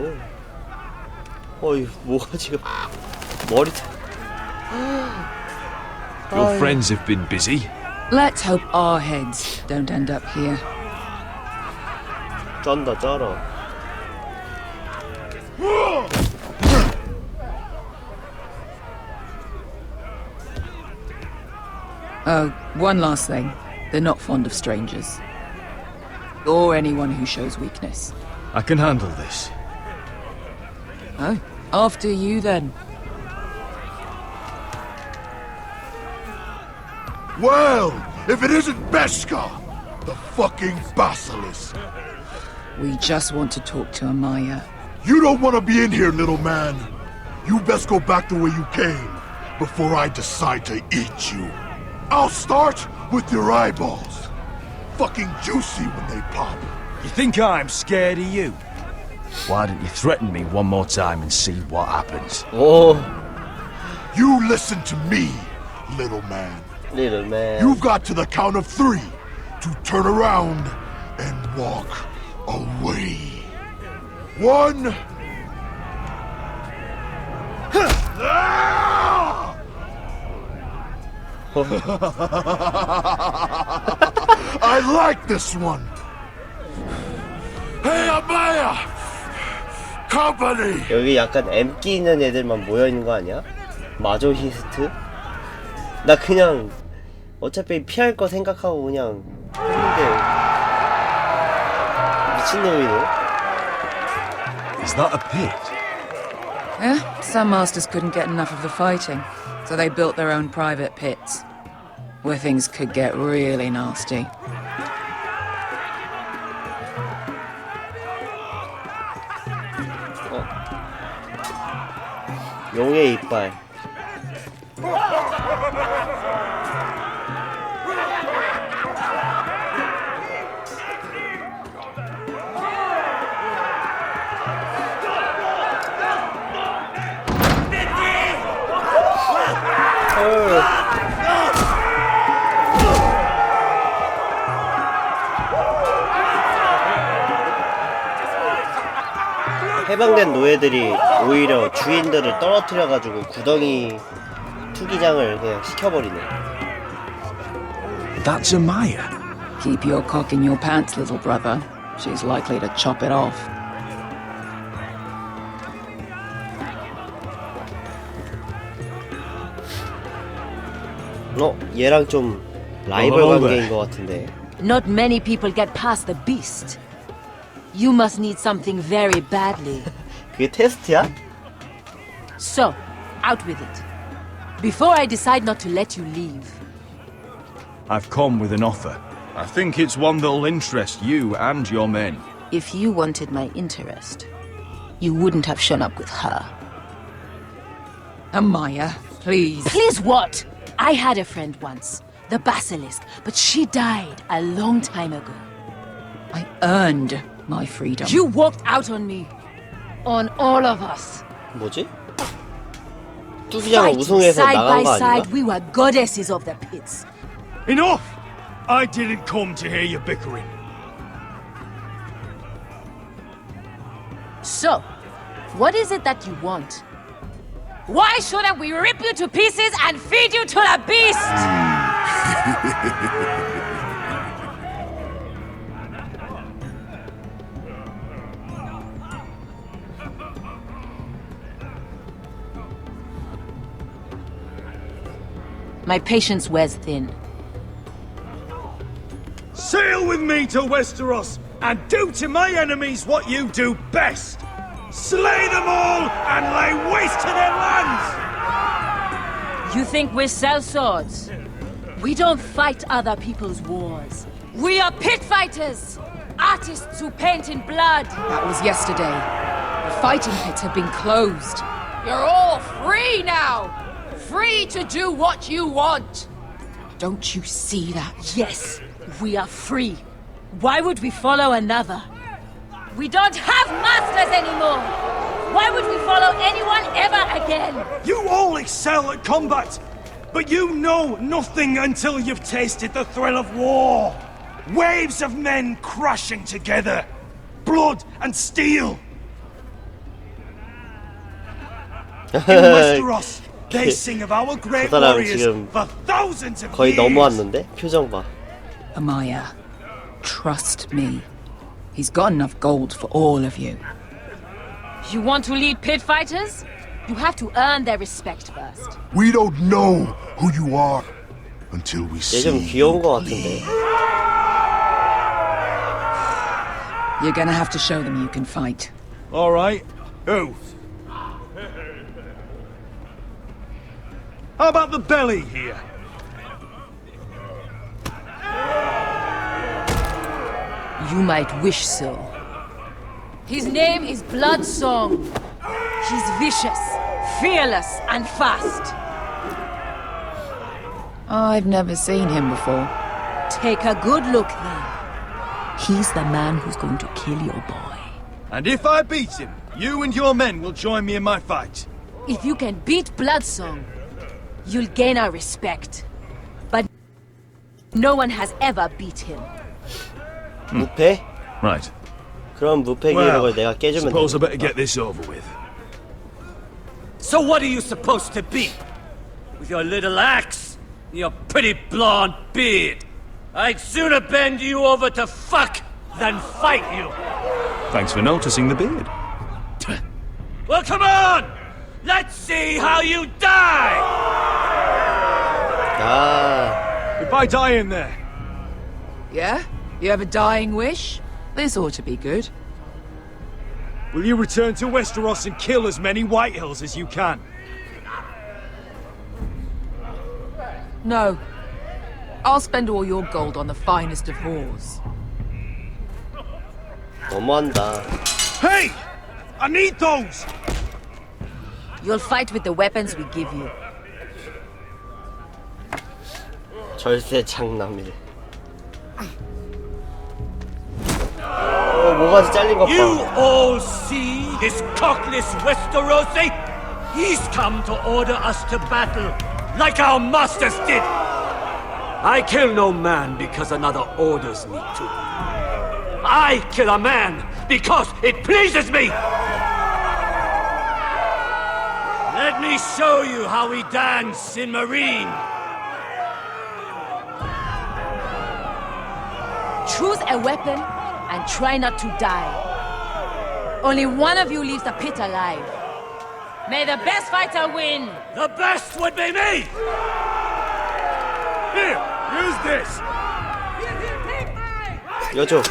어이, 뭐가 지금 머리. Your friends have been busy. Let's hope our heads don't end up here. 쩐다, 쩔어. One last thing. They're not fond of strangers. Or anyone who shows weakness. I can handle this. Oh, after you then. Well, if it isn't Beska, the fucking basilisk. We just want to talk to Amaya. You don't want to be in here, little man. You best go back the way you came before I decide to eat you. I'll start with your eyeballs. Fucking juicy when they pop. You think I'm scared of you? Why don't you threaten me one more time and see what happens? Oh. You listen to me, little man. Little man. You've got to the count of 3 to turn around and walk away. 1. I like this one. Hey, Amaya! Company! 여기 약간 M끼 있는 애들만 모여있는 거 아니야? 마조히스트? 나 그냥 어차피 피할 거 생각하고 그냥 했는데 미친놈이네. Is that a pit? Yeah, some masters couldn't get enough of the fighting, so they built their own private pits, where things could get really nasty. 용의 이빨. 해방된 노예들이 오히려 주인들을 떨어뜨려가지고 구덩이 투기장을 그냥 시켜버리네. That's Amaya. Keep your cock in your pants, little brother. She's likely to chop it off. 얘랑 좀 라이벌 관계인 것 같은데. Not many people get past the beast. You must need something very badly. 그게 테스트야? So, out with it. Before I decide not to let you leave. I've come with an offer. I think it's one that'll interest you and your men. If you wanted my interest, you wouldn't have shown up with her. Amaya, please. Please what? I had a friend once, the Basilisk, but she died a long time ago. I earned my freedom. You walked out on me. On all of us. 뭐지? 뚜기장을 우승해서 나간 거 side by 아닌가? side, we were goddesses of the pits. Enough! I didn't come to hear you bickering. So, what is it that you want? Why shouldn't we rip you to pieces and feed you to the beast? My patience wears thin. Sail with me to Westeros and do to my enemies what you do best. Slay them all and lay waste to their lands! You think we sell swords? We don't fight other people's wars. We are pit fighters! Artists who paint in blood! That was yesterday. The fighting pits have been closed. You're all free now! Free to do what you want! Don't you see that? Yes, we are free. Why would we follow another? We don't have masters anymore! Why would we follow anyone ever again? You all excel at combat, but you know nothing until you've tasted the thrill of war. Waves of men crashing together. Blood and steel. In Westeros, they sing of our great 그 사람 warriors 지금 for thousands of 거의 years. 넘어왔는데? 표정 봐. Amaya, trust me. He's got enough gold for all of you. You want to lead pit fighters? You have to earn their respect first. We don't know who you are until we 얘 see 좀 귀여운 것 같은데. You're gonna have to show them you can fight. All right. Who? How about the belly here? You might wish so. His name is Bloodsong. He's vicious, fearless, and fast. I've never seen him before. Take a good look then. He's the man who's going to kill your boy. And if I beat him, you and your men will join me in my fight. If you can beat Bloodsong, you'll gain our respect. But no one has ever beat him. 무패? Right. 그럼 무패 기록을 내가 깨주면 Suppose I better 되겠다. get this over with. So what are you supposed to be? With your little axe? And your pretty blonde beard? I'd sooner bend you over to fuck than fight you. Thanks for noticing the beard. Well, come on! Let's see how you die! 아, If I die in there, Yeah? You have a dying wish? This ought to be good. will you return to Westeros and kill as many Whitehills as you can? No. I'll spend all your gold on the finest of whores. 너무한다. Hey! I need those! You'll fight with the weapons we give you. 절세 장남일. 모가지 잘린 것 You 봐. all see this cockless Westerosi? He's come to order us to battle. like our masters did. I kill no man because another orders me to. I kill a man because it pleases me. Let me show you how we dance in Marine. Choose a weapon and try not to die. Only one of you leaves the pit alive. May the best fighter win. The best would be me. Here, use this. 여줘.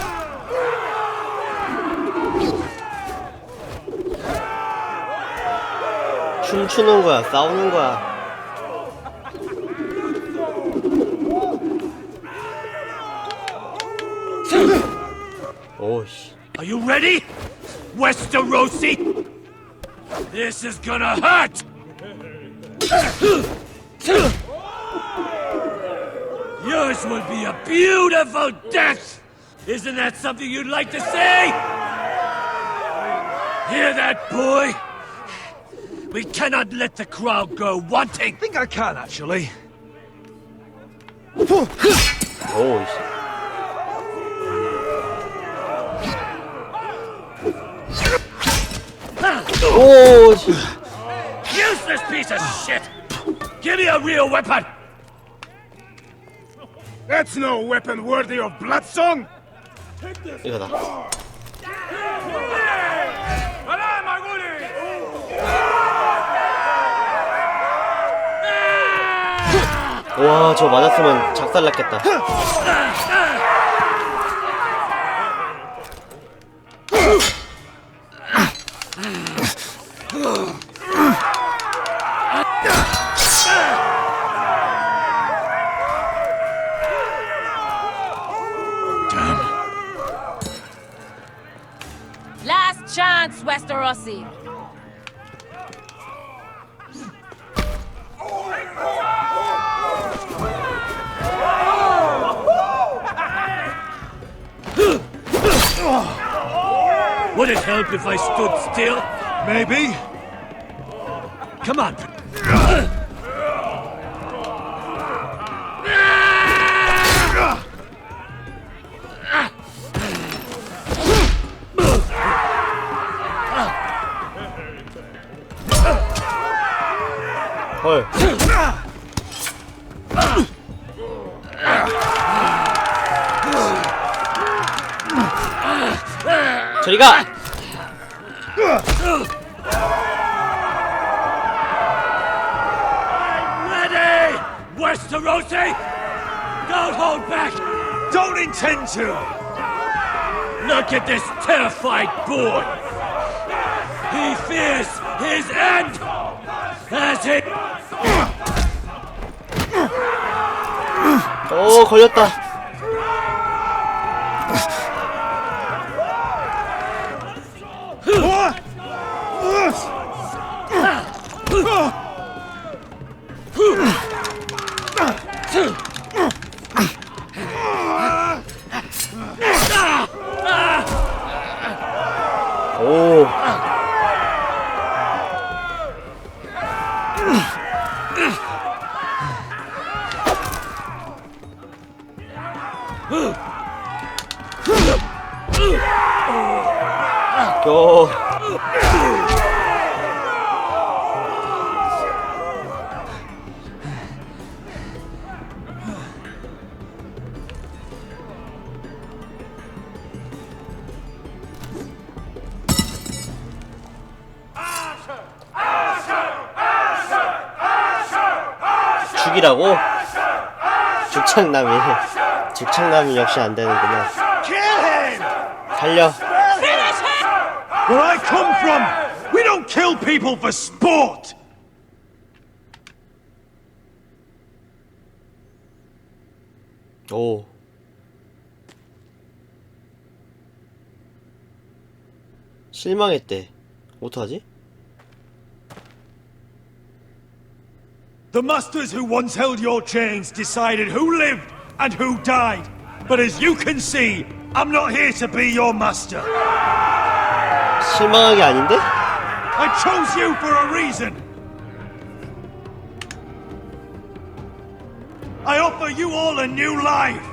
춤추는 거야, 싸우는 거야. 오씨. Are you ready, Westerosi? This is gonna hurt. Yours will be a beautiful death. Isn't that something you'd like to say? Hear that, boy? We cannot let the crowd go wanting. I think I can, actually. 오씨. 오씨. Useless piece of shit! Give me a real weapon! That's no weapon worthy of Bloodsong! 이거다. 와, 저 맞았으면 작살났겠다. Last chance, Westerosi. Would it help if I stood still? Maybe. Come on. 헐. 저리 가! Ready! Westerosi! Don't hold back! Don't intend to! Look at this terrified boy! He fears his end! As it... 오, 걸렸다. 오. 요. 죽이라고? 죽창남이 역시 안 되는구나. 살려. Where I come from, we don't kill people for sport! 오. 실망했대. 어떡하지? The masters who once held your chains decided who lived and who died. But as you can see, I'm not here to be your master. 실망한 게 아닌데? I chose you for a reason. I offer you all a new life.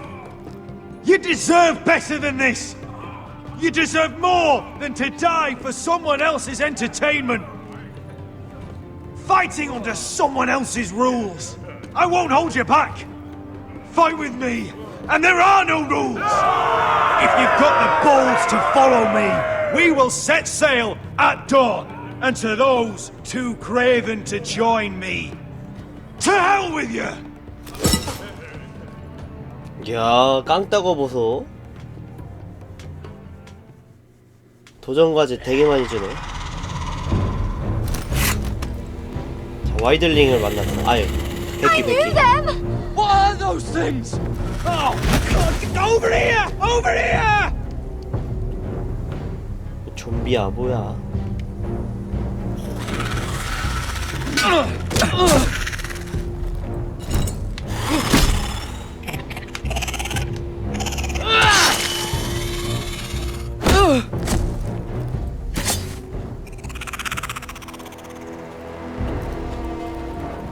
You deserve better than this. You deserve more than to die for someone else's entertainment. Fighting under someone else's rules. I won't hold you back. Fight with me, and there are no rules. If you've got the balls to follow me, we will set sail at dawn. And to those too craven to join me, to hell with you! 야, 깡따거 보소. 도전과제 되게 많이 주네. 자, 와이들링을 만났다. 아유, 백기. What are those things? Oh, God, over here! Over here! 좀비야, 뭐야.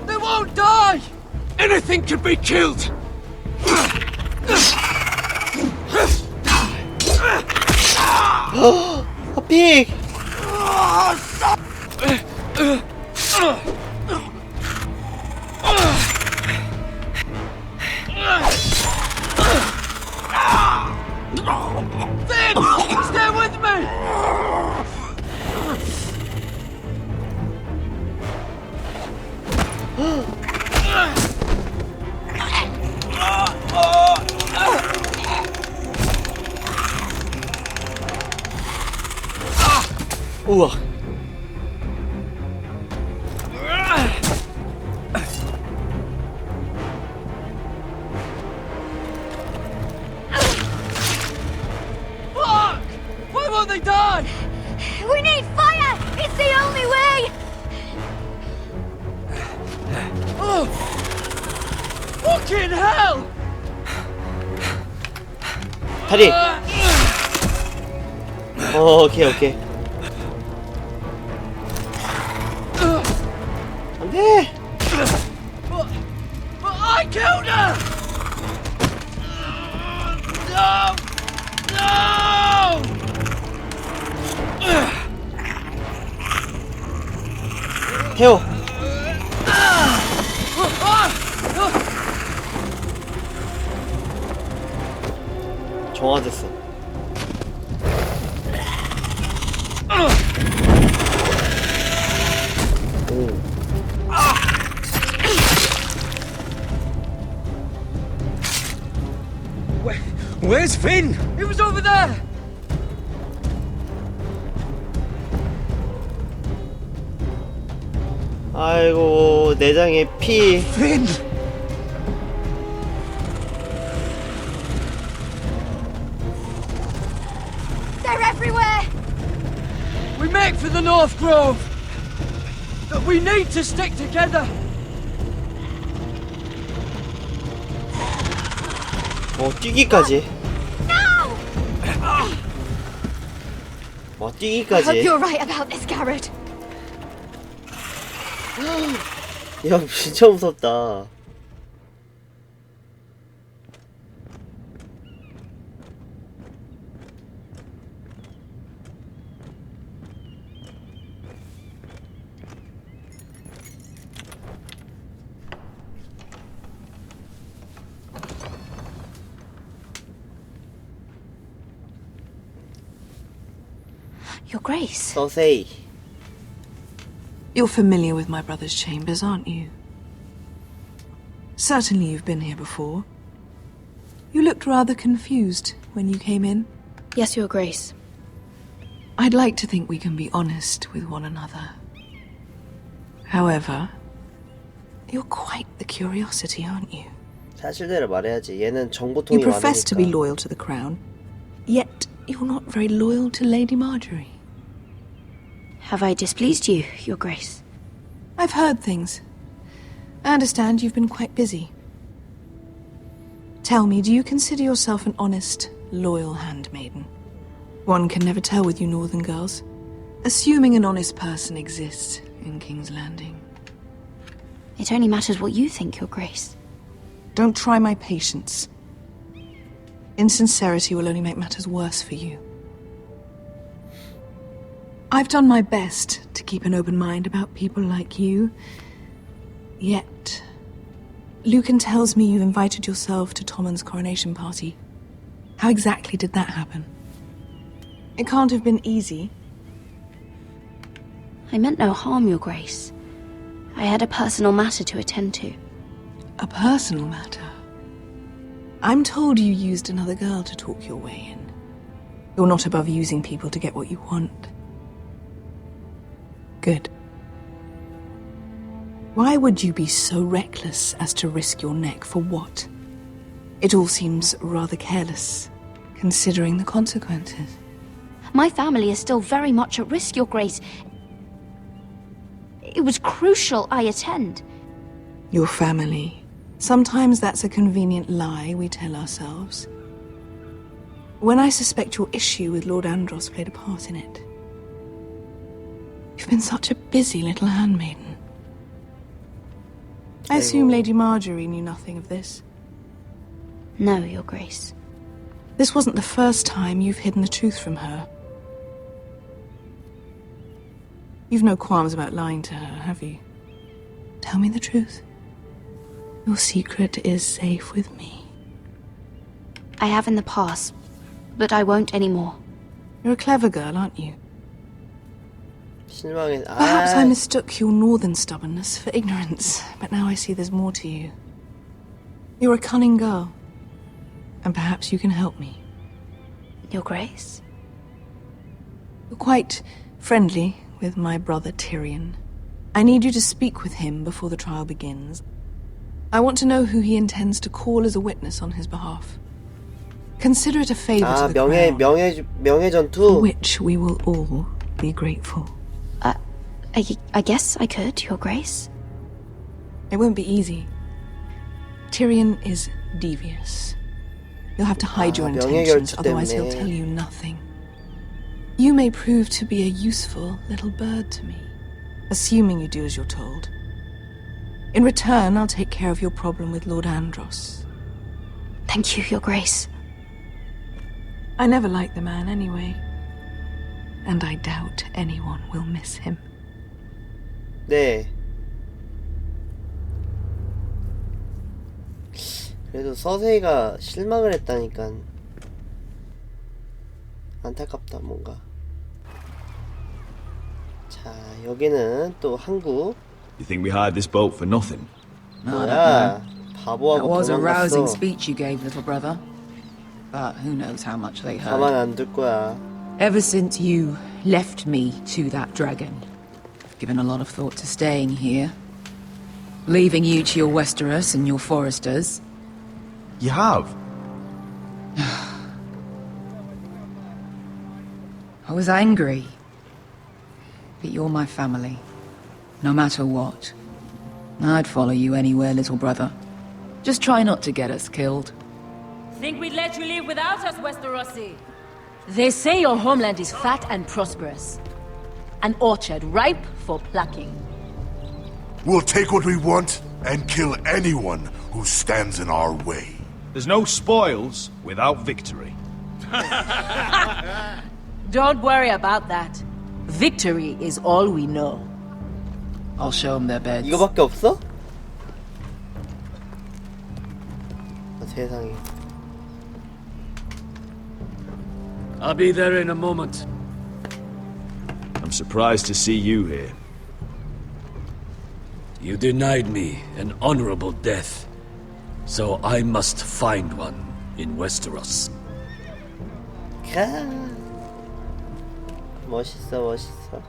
They won't die! Anything can be killed! A pig! Finn! Stay with me! 우와. Fuck! Why won't they die? We need fire! It's the only way! Oh! Fucking hell! 다리. 오케이. 안돼. I killed her! No! No! 태워. 정화됐어. Where's Finn? He was over there! 아이고, 내장에 피. Finn! They're everywhere! We make for the North Grove! But we need to stick together! 뛰기까지. I hope you're right about this, Garrett. 야, 진짜 무섭다. Your Grace. So say. You're familiar with my brother's chambers, aren't you? Certainly you've been here before. You looked rather confused when you came in. Yes, Your Grace. I'd like to think we can be honest with one another. However, you're quite the curiosity, aren't you? 사실대로 말해야지. 얘는 정보통이 You profess to be 많으니까. loyal to the crown, yet you're not very loyal to Lady Marjorie. Have I displeased you, Your Grace? I've heard things. I understand you've been quite busy. Tell me, do you consider yourself an honest, loyal handmaiden? One can never tell with you northern girls. Assuming an honest person exists in King's Landing. It only matters what you think, Your Grace. Don't try my patience. Insincerity will only make matters worse for you. I've done my best to keep an open mind about people like you. Yet, Lucan tells me you invited yourself to Tommen's coronation party. How exactly did that happen? It can't have been easy. I meant no harm, Your Grace. I had a personal matter to attend to. A personal matter? I'm told you used another girl to talk your way in. You're not above using people to get what you want. Good. Why would you be so reckless as to risk your neck for what? It all seems rather careless, considering the consequences. My family is still very much at risk, Your Grace. It was crucial I attend. Your family. Sometimes that's a convenient lie we tell ourselves. When I suspect your issue with Lord Andros played a part in it. You've been such a busy little handmaiden. I assume Lady Marjorie knew nothing of this. No, Your Grace. This wasn't the first time you've hidden the truth from her. You've no qualms about lying to her, have you? Tell me the truth. Your secret is safe with me. I have in the past, but I won't anymore. You're a clever girl, aren't you? 실망해. Perhaps I mistook your northern stubbornness for ignorance, but now I see there's more to you. You're a cunning girl, and perhaps you can help me. Your Grace? You're quite friendly with my brother Tyrion. I need you to speak with him before the trial begins. I want to know who he intends to call as a witness on his behalf. Consider it a favor to the crown, 명예 전투. for which we will all be grateful. I guess I could, Your Grace. It won't be easy. Tyrion is devious. You'll have to hide your intentions, otherwise he'll tell you nothing. You may prove to be a useful little bird to me, assuming you do as you're told. In return, I'll take care of your problem with Lord Andros. Thank you, Your Grace. I never liked the man anyway, and I doubt anyone will miss him. 네. 그래도 서세이가 실망을 했다니까 안타깝다 뭔가. 자, 여기는 또 한국. You think we hired this boat for nothing? 뭐야? 바보하고 That was a rousing 도망갔어. speech you gave, little brother. But who knows how much they heard. 가만 안 둘 거야. Ever since you left me to that dragon, I've given a lot of thought to staying here. Leaving you to your Westeros and your foresters. You have? I was angry. But you're my family. No matter what. I'd follow you anywhere, little brother. Just try not to get us killed. Think we'd let you leave without us, Westerosi? They say your homeland is fat and prosperous. An orchard ripe for plucking. We'll take what we want and kill anyone who stands in our way. There's no spoils without victory. Don't worry about that. Victory is all we know. I'll show them their beds. 이거밖에 없어? 세상에. I'll be there in a moment. I'm surprised to see you here. You denied me an honorable death, so I must find one in Westeros. 멋있어, 멋있어.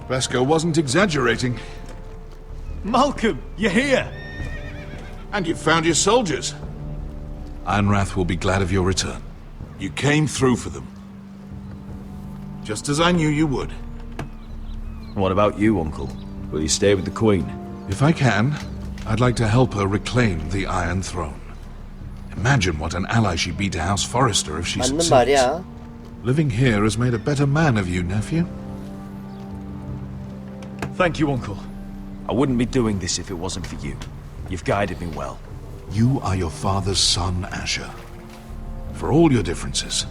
Vesco wasn't exaggerating. Malcolm, you're here! And you found your soldiers. Ironrath will be glad of your return. You came through for them. Just as I knew you would. What about you, Uncle? Will you stay with the Queen? If I can, I'd like to help her reclaim the Iron Throne. Imagine what an ally she'd be to House Forrester if she 맞는 succeeds. 말이야. Living here has made a better man of you, nephew. Thank you, Uncle. I wouldn't be doing this if it wasn't for you. You've guided me well. You are your father's son, Asher. For all your differences,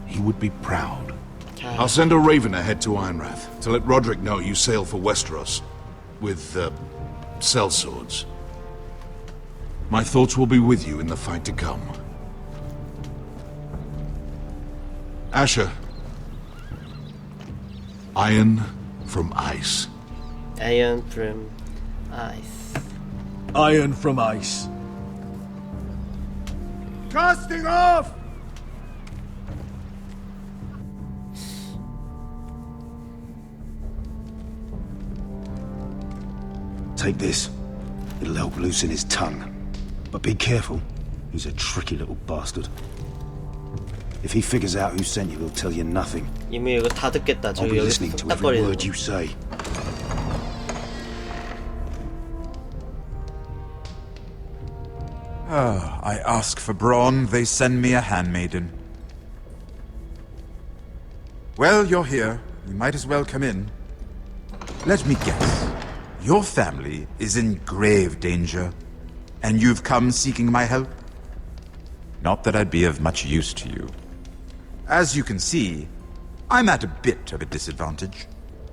he would be proud. I'll send a raven ahead to Ironrath to let Roderick know you sail for Westeros with, sellswords. My thoughts will be with you in the fight to come. Asher. Iron from ice. Iron from ice. Iron from ice. Casting off! Take this. It'll help loosen his tongue. But be careful. He's a tricky little bastard. If he figures out who sent you, he'll tell you nothing. 이미 이거 다 듣겠다. I'll 저기 be 여기 listening to every 뚝딱거리는 word 거. you say. I ask for brawn, they send me a handmaiden. Well, you're here. You might as well come in. Let me guess. Your family is in grave danger, and you've come seeking my help? Not that I'd be of much use to you. As you can see, I'm at a bit of a disadvantage.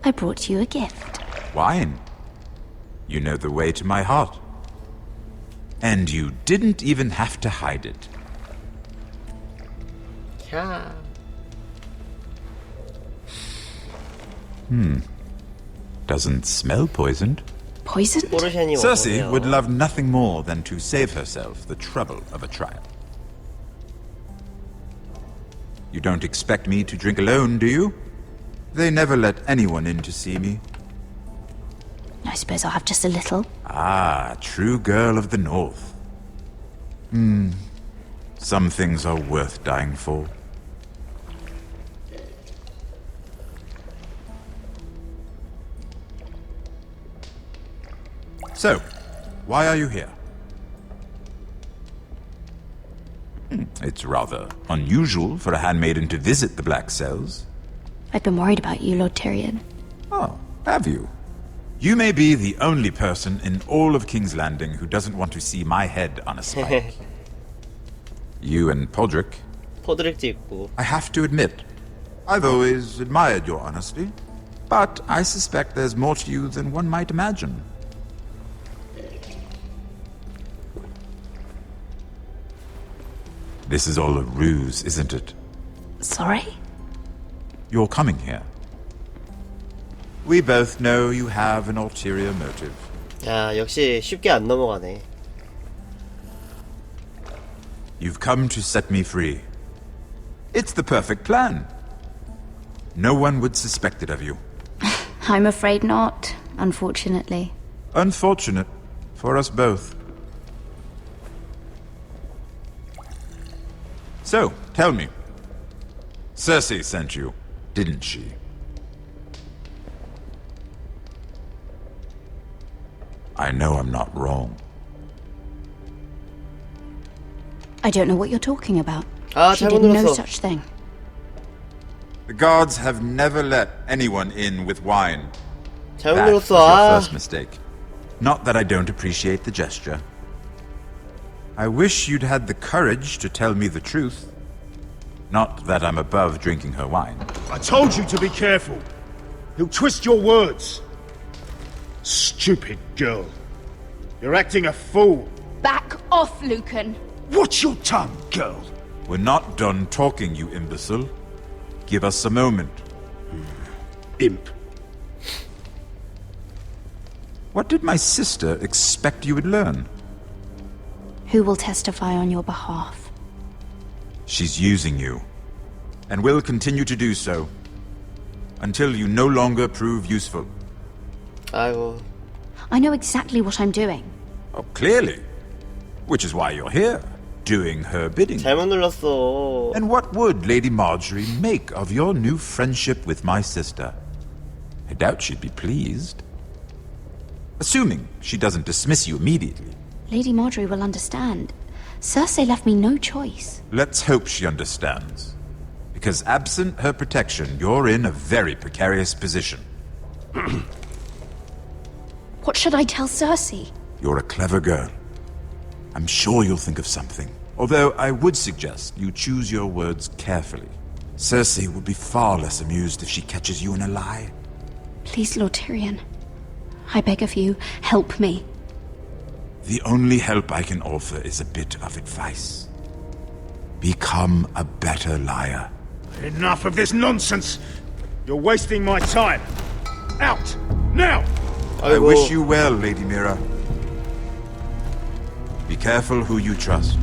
I brought you a gift. Wine. You know the way to my heart. And you didn't even have to hide it. Yeah. Doesn't smell poisoned. Poisoned? Cersei would love nothing more than to save herself the trouble of a trial. You don't expect me to drink alone, do you? They never let anyone in to see me. I suppose I'll have just a little. Ah, true girl of the North. Some things are worth dying for. So, why are you here? It's rather unusual for a handmaiden to visit the Black Cells. I've been worried about you, Lord Tyrion. Oh, have you? You may be the only person in all of King's Landing who doesn't want to see my head on a spike. You and Podrick. 포드릭도 있고. I have to admit, I've always admired your honesty, but I suspect there's more to you than one might imagine. This is all a ruse, isn't it? Sorry? You're coming here. We both know you have an ulterior motive. 야, 역시 쉽게 안 넘어가네. You've come to set me free. It's the perfect plan. No one would suspect it of you. I'm afraid not, unfortunately. Unfortunate for us both. So, tell me. Cersei sent you, didn't she? I know I'm not wrong. I don't know what you're talking about. She 잘못 did no 들었어. such thing. The guards have never let anyone in with wine. 잘못 That was 들었어. your 아. first mistake. Not that I don't appreciate the gesture. I wish you'd had the courage to tell me the truth. Not that I'm above drinking her wine. I told you to be careful. He'll twist your words. Stupid girl. You're acting a fool. Back off, Lucan. Watch your tongue, girl. We're not done talking, you imbecile. Give us a moment. Imp. What did my sister expect you would learn? Who will testify on your behalf? She's using you, and will continue to do so, until you no longer prove useful. 아이고. I know exactly what I'm doing. Oh, clearly. Which is why you're here, doing her bidding. 잘못 눌렀어. And what would Lady Marjorie make of your new friendship with my sister? I doubt she'd be pleased. Assuming she doesn't dismiss you immediately. Lady Marjorie will understand. Cersei left me no choice. Let's hope she understands. Because absent her protection, you're in a very precarious position. What should I tell Cersei? You're a clever girl. I'm sure you'll think of something. Although I would suggest you choose your words carefully. Cersei would be far less amused if she catches you in a lie. Please, Lord Tyrion. I beg of you, help me. The only help I can offer is a bit of advice. Become a better liar. Enough of this nonsense! You're wasting my time! Out! Now! I wish you well, Lady Mira. Be careful who you trust.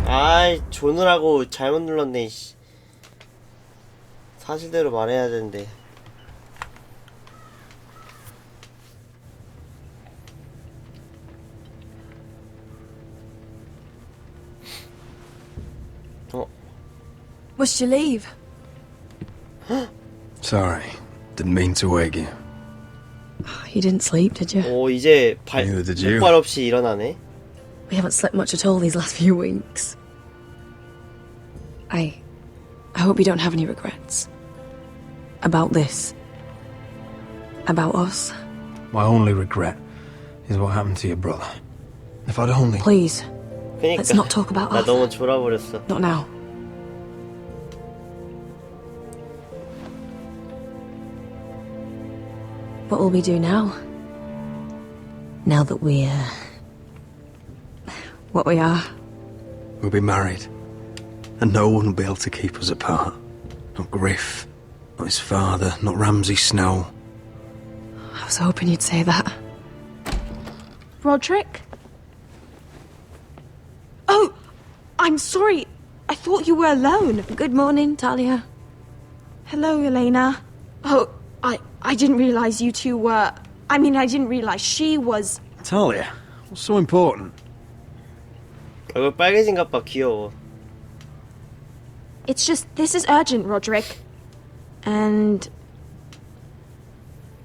아이, 조느라고 잘못 눌렀네, 씨. 사실대로 말해야 되는데. Must you leave? Sorry, didn't mean to wake you. You didn't sleep, did you? 오, 이제 Neither did you. 말 없이 일어나네. We haven't slept much at all these last few weeks. I hope you don't have any regrets. About this. About us. My only regret is what happened to your brother. If I'd only... Please, 그러니까 let's not talk about 나 Arthur. 너무 졸아버렸어. Not now. What will we do now? Now that we're... what we are. We'll be married, and no one will be able to keep us apart. Not Griff, not his father, not Ramsay Snow. I was hoping you'd say that. Roderick? Oh, I'm sorry. I thought you were alone. Good morning, Talia. Hello, Elena. Oh, I didn't realize you two were... I mean, I didn't realize she was... Talia, what's so important? 얼굴 빨개진 것 봐, 귀여워. It's just, this is urgent, Roderick. And...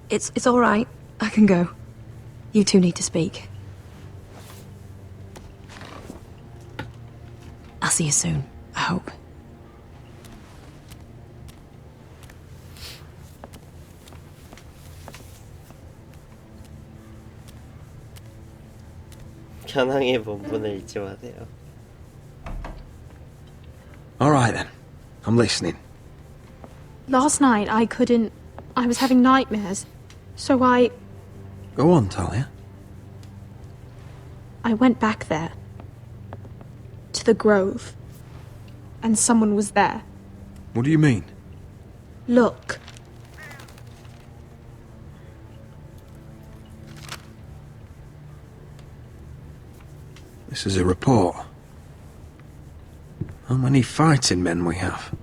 It's all right. I can go. You two need to speak. I'll see you soon, I hope. 겨낭의 본분을 잊지 마세요. All right then. I'm listening. Last night, I couldn't... I was having nightmares. So I Go on, Talia. went back there. To the grove. And someone was there. What do you mean? Look. This is a report. How many fighting men we have?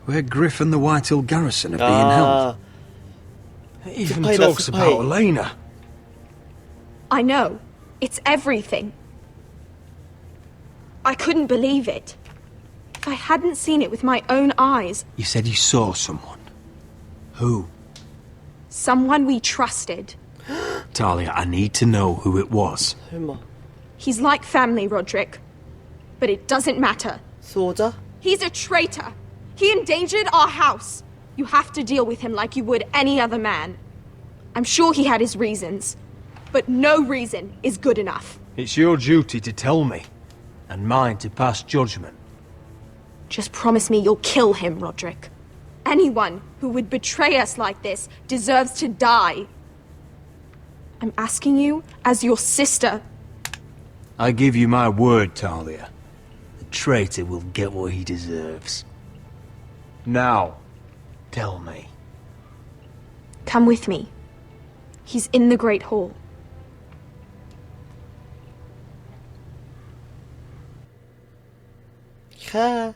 Where Griff and the Whitehill garrison are being held. It even talks about Elena. I know. It's everything. I couldn't believe it. If I hadn't seen it with my own eyes... You said you saw someone. Who? Someone we trusted. Talia, I need to know who it was. He's like family, Roderick. But it doesn't matter. 소자? He's a traitor. He endangered our house. You have to deal with him like you would any other man. I'm sure he had his reasons. But no reason is good enough. It's your duty to tell me, and mine to pass judgment. Just promise me you'll kill him, Roderick. Anyone who would betray us like this deserves to die. I'm asking you as your sister. I give you my word, Talia. The traitor will get what he deserves. Now, tell me. Come with me. He's in the Great Hall. 하.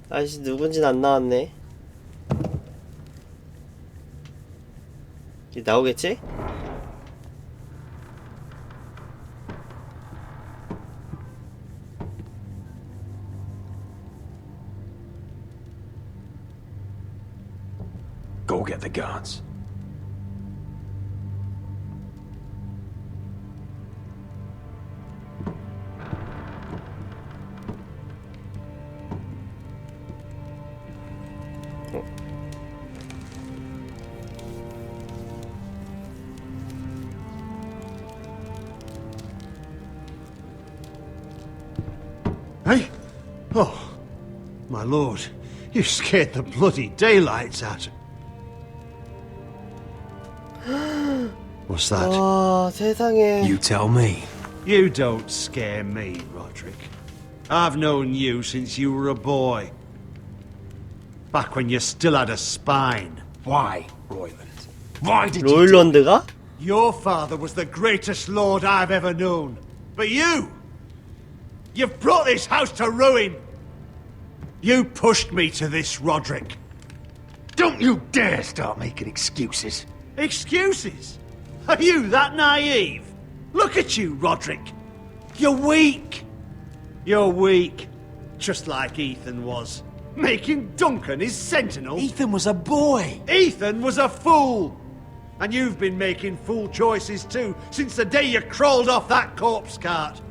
아저씨 누군진 안 나왔네. 이제 나오겠지? Go get the guards. Oh, my lord, you scared the bloody daylights out. What's that? 와, 세상에. You tell me. You don't scare me, Roderick. I've known you since you were a boy. Back when you still had a spine. Why, Royland? Why did 롤런드가? Your father was the greatest lord I've ever known. But you've brought this house to ruin. You pushed me to this, Roderick. Don't you dare start making excuses. Excuses? Are you that naive? Look at you, Roderick. You're weak. You're weak. Just like Ethan was. Making Duncan his sentinel. Ethan was a boy. Ethan was a fool. And you've been making fool choices too, since the day you crawled off that corpse cart.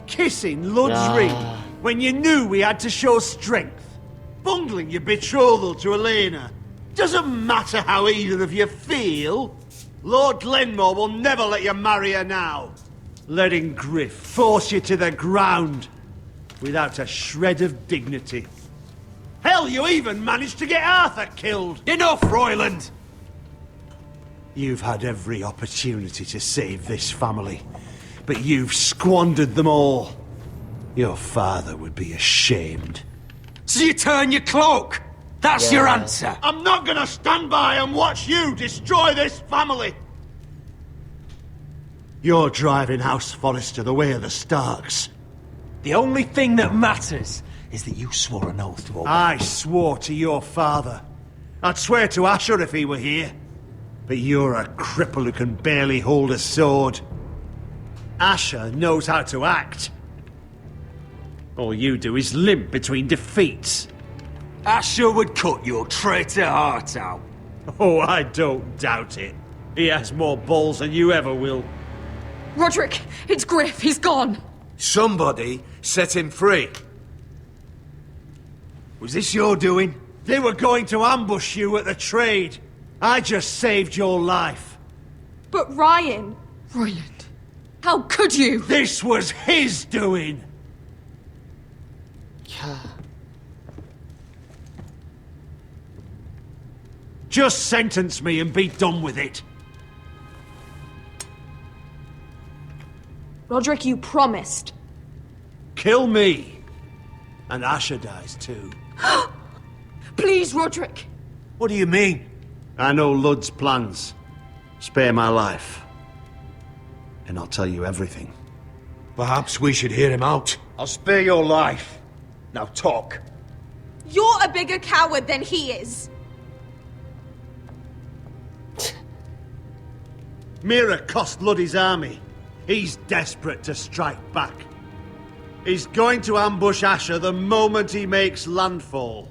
Kissing Lud's ring when you knew we had to show strength. Bungling your betrothal to Elena. Doesn't matter how either of you feel. Lord Glenmore will never let you marry her now. Letting Griff force you to the ground without a shred of dignity. Hell, you even managed to get Arthur killed. Enough, Royland! You've had every opportunity to save this family, but you've squandered them all. Your father would be ashamed. So you turn your cloak? That's your answer? I'm not gonna stand by and watch you destroy this family! You're driving House Forrester the way of the Starks. The only thing that matters is that you swore an oath to obey. I swore to your father. I'd swear to Asher if he were here. But you're a cripple who can barely hold a sword. Asher knows how to act. All you do is limp between defeats. Asher would cut your traitor heart out. Oh, I don't doubt it. He has more balls than you ever will. Roderick, it's Griff. He's gone. Somebody set him free. Was this your doing? They were going to ambush you at the trade. I just saved your life. But Ryan... Royland, how could you? This was his doing. Just sentence me and be done with it. Roderick, you promised. Kill me. And Asher dies too. Please, Roderick. What do you mean? I know Lud's plans. Spare my life. And I'll tell you everything. Perhaps we should hear him out. I'll spare your life. Now talk. You're a bigger coward than he is. Mira cost Lud his army. He's desperate to strike back. He's going to ambush Asher the moment he makes landfall.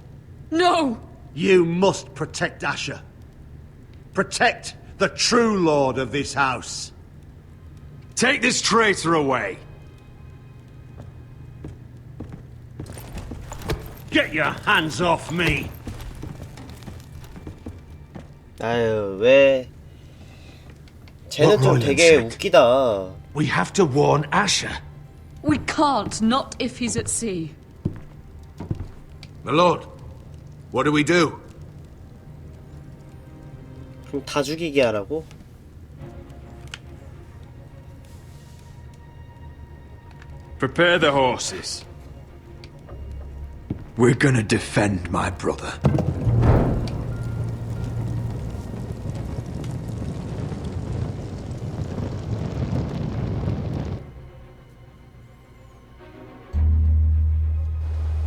No! You must protect Asher. Protect the true lord of this house. Take this traitor away. Get your hands off me. 아유, 왜... 쟤는 좀 되게 웃기다. We have to warn Asher. We can't, not if he's at sea. My lord, what do we do? 그럼 다 죽이게 하라고? Prepare the horses. We're gonna defend my brother.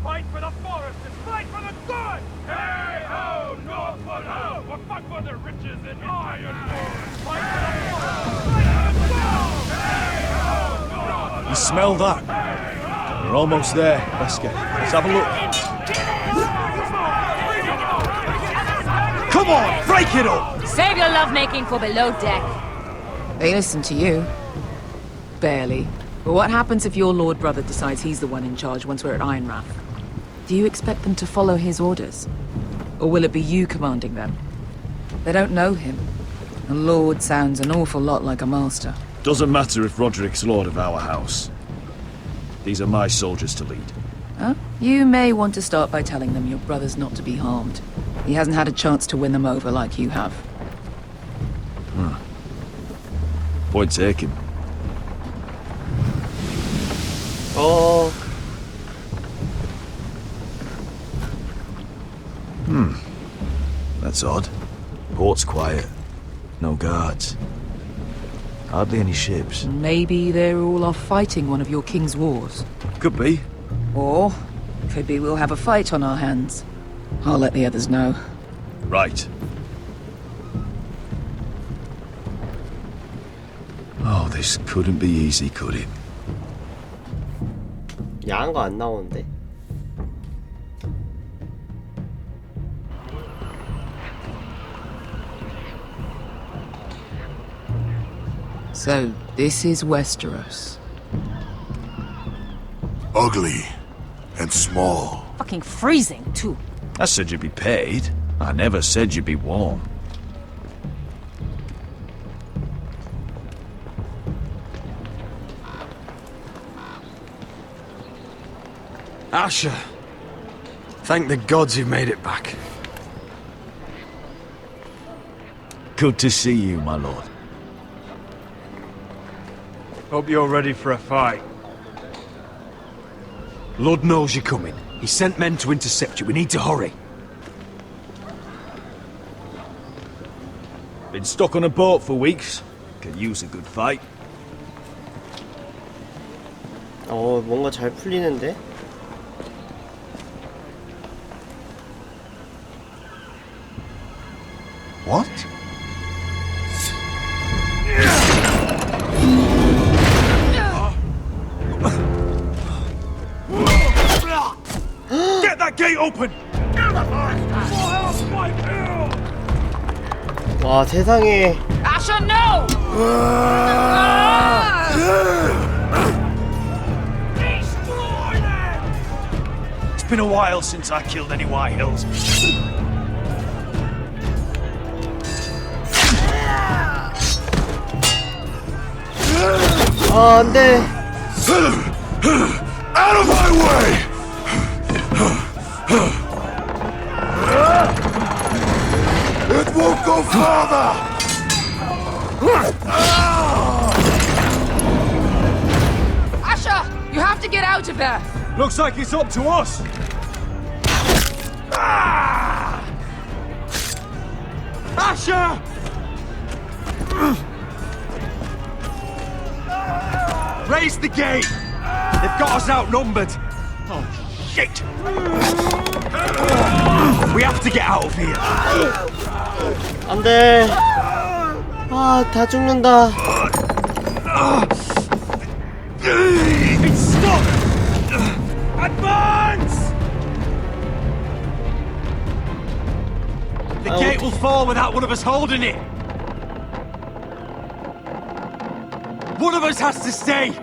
Fight for the foresters! Fight for the good! Hey ho, Northwood ho! We'll fight for the riches and ironwood! Fight for the foresters! Fight for the gold! Hey ho, Northwood! You smell that? We're almost there, Wesker. Let's have a look. Come on, break it up! Save your lovemaking for below deck. They listen to you. Barely. But what happens if your lord brother decides he's the one in charge once we're at Ironrath? Do you expect them to follow his orders? Or will it be you commanding them? They don't know him. A lord sounds an awful lot like a master. Doesn't matter if Roderick's lord of our house. These are my soldiers to lead. Huh? You may want to start by telling them your brother's not to be harmed. He hasn't had a chance to win them over like you have. Point taken. Oh. That's odd. Port's quiet. No guards. Hardly any ships. Maybe they're all off fighting one of your king's wars. Could be. Or could be we'll have a fight on our hands. I'll let the others know. Right. Oh, this couldn't be easy, could it? 야한 거 안 나오는데. So, this is Westeros. Ugly and small. Fucking freezing, too. I said you'd be paid. I never said you'd be warm. Asher, thank the gods you made it back. Good to see you, my lord. Hope you're ready for a fight. Lord knows you're coming. He sent men to intercept you. We need to hurry. Been stuck on a boat for weeks. Could use a good fight. 뭔가 잘 풀리는데? What? Get that gate open! 와, 세상에. Asher, no! It's been a while since I killed any White Hills. 안 돼. Out of my way! It won't go farther! Asher, you have to get out of there. Looks like it's up to us. Asher! Raise the gate! They've got us outnumbered. Oh, shit! We have to get out of here. 안 돼. 다 죽는다. It's stuck! Advance! The gate will fall without one of us holding it. One of us has to stay.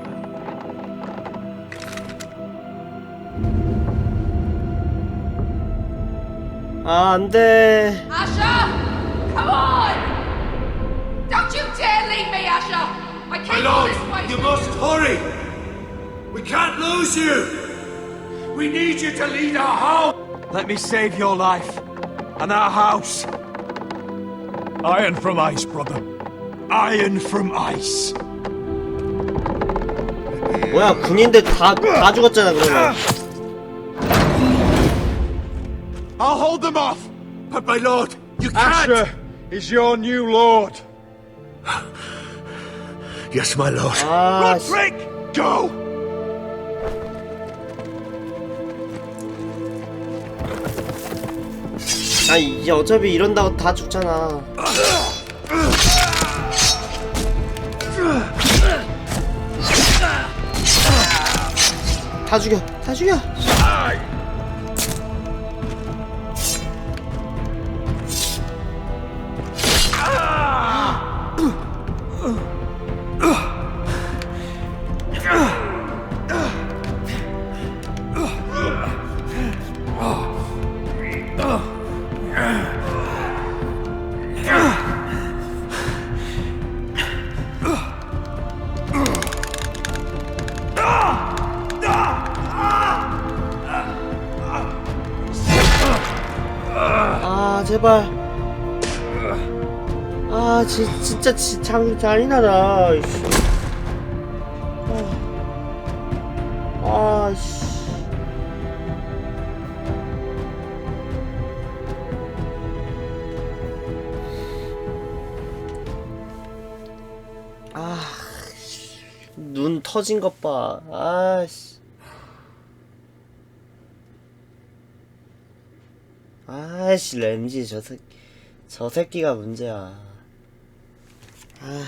안 돼. Asher, come on! Don't you dare leave me, Asher! I came all this way. You must hurry! We can't lose you! We need you to lead our house! Let me save your life and our house. Iron from ice, brother. Iron from ice. 뭐야, 군인들 다 죽었잖아, 그러면. I'll hold them off. But my lord, you can't! Asher is your new lord. Yes, my lord. Roderick! Go! 이제 어차피 이런다고 다 죽잖아. 다 죽여, 다 죽여. 제발. 아, 진짜 잔인하다. 씨. 눈 터진 것 봐. 아씨. 아씨, 램지 저 새끼가 문제야. 아.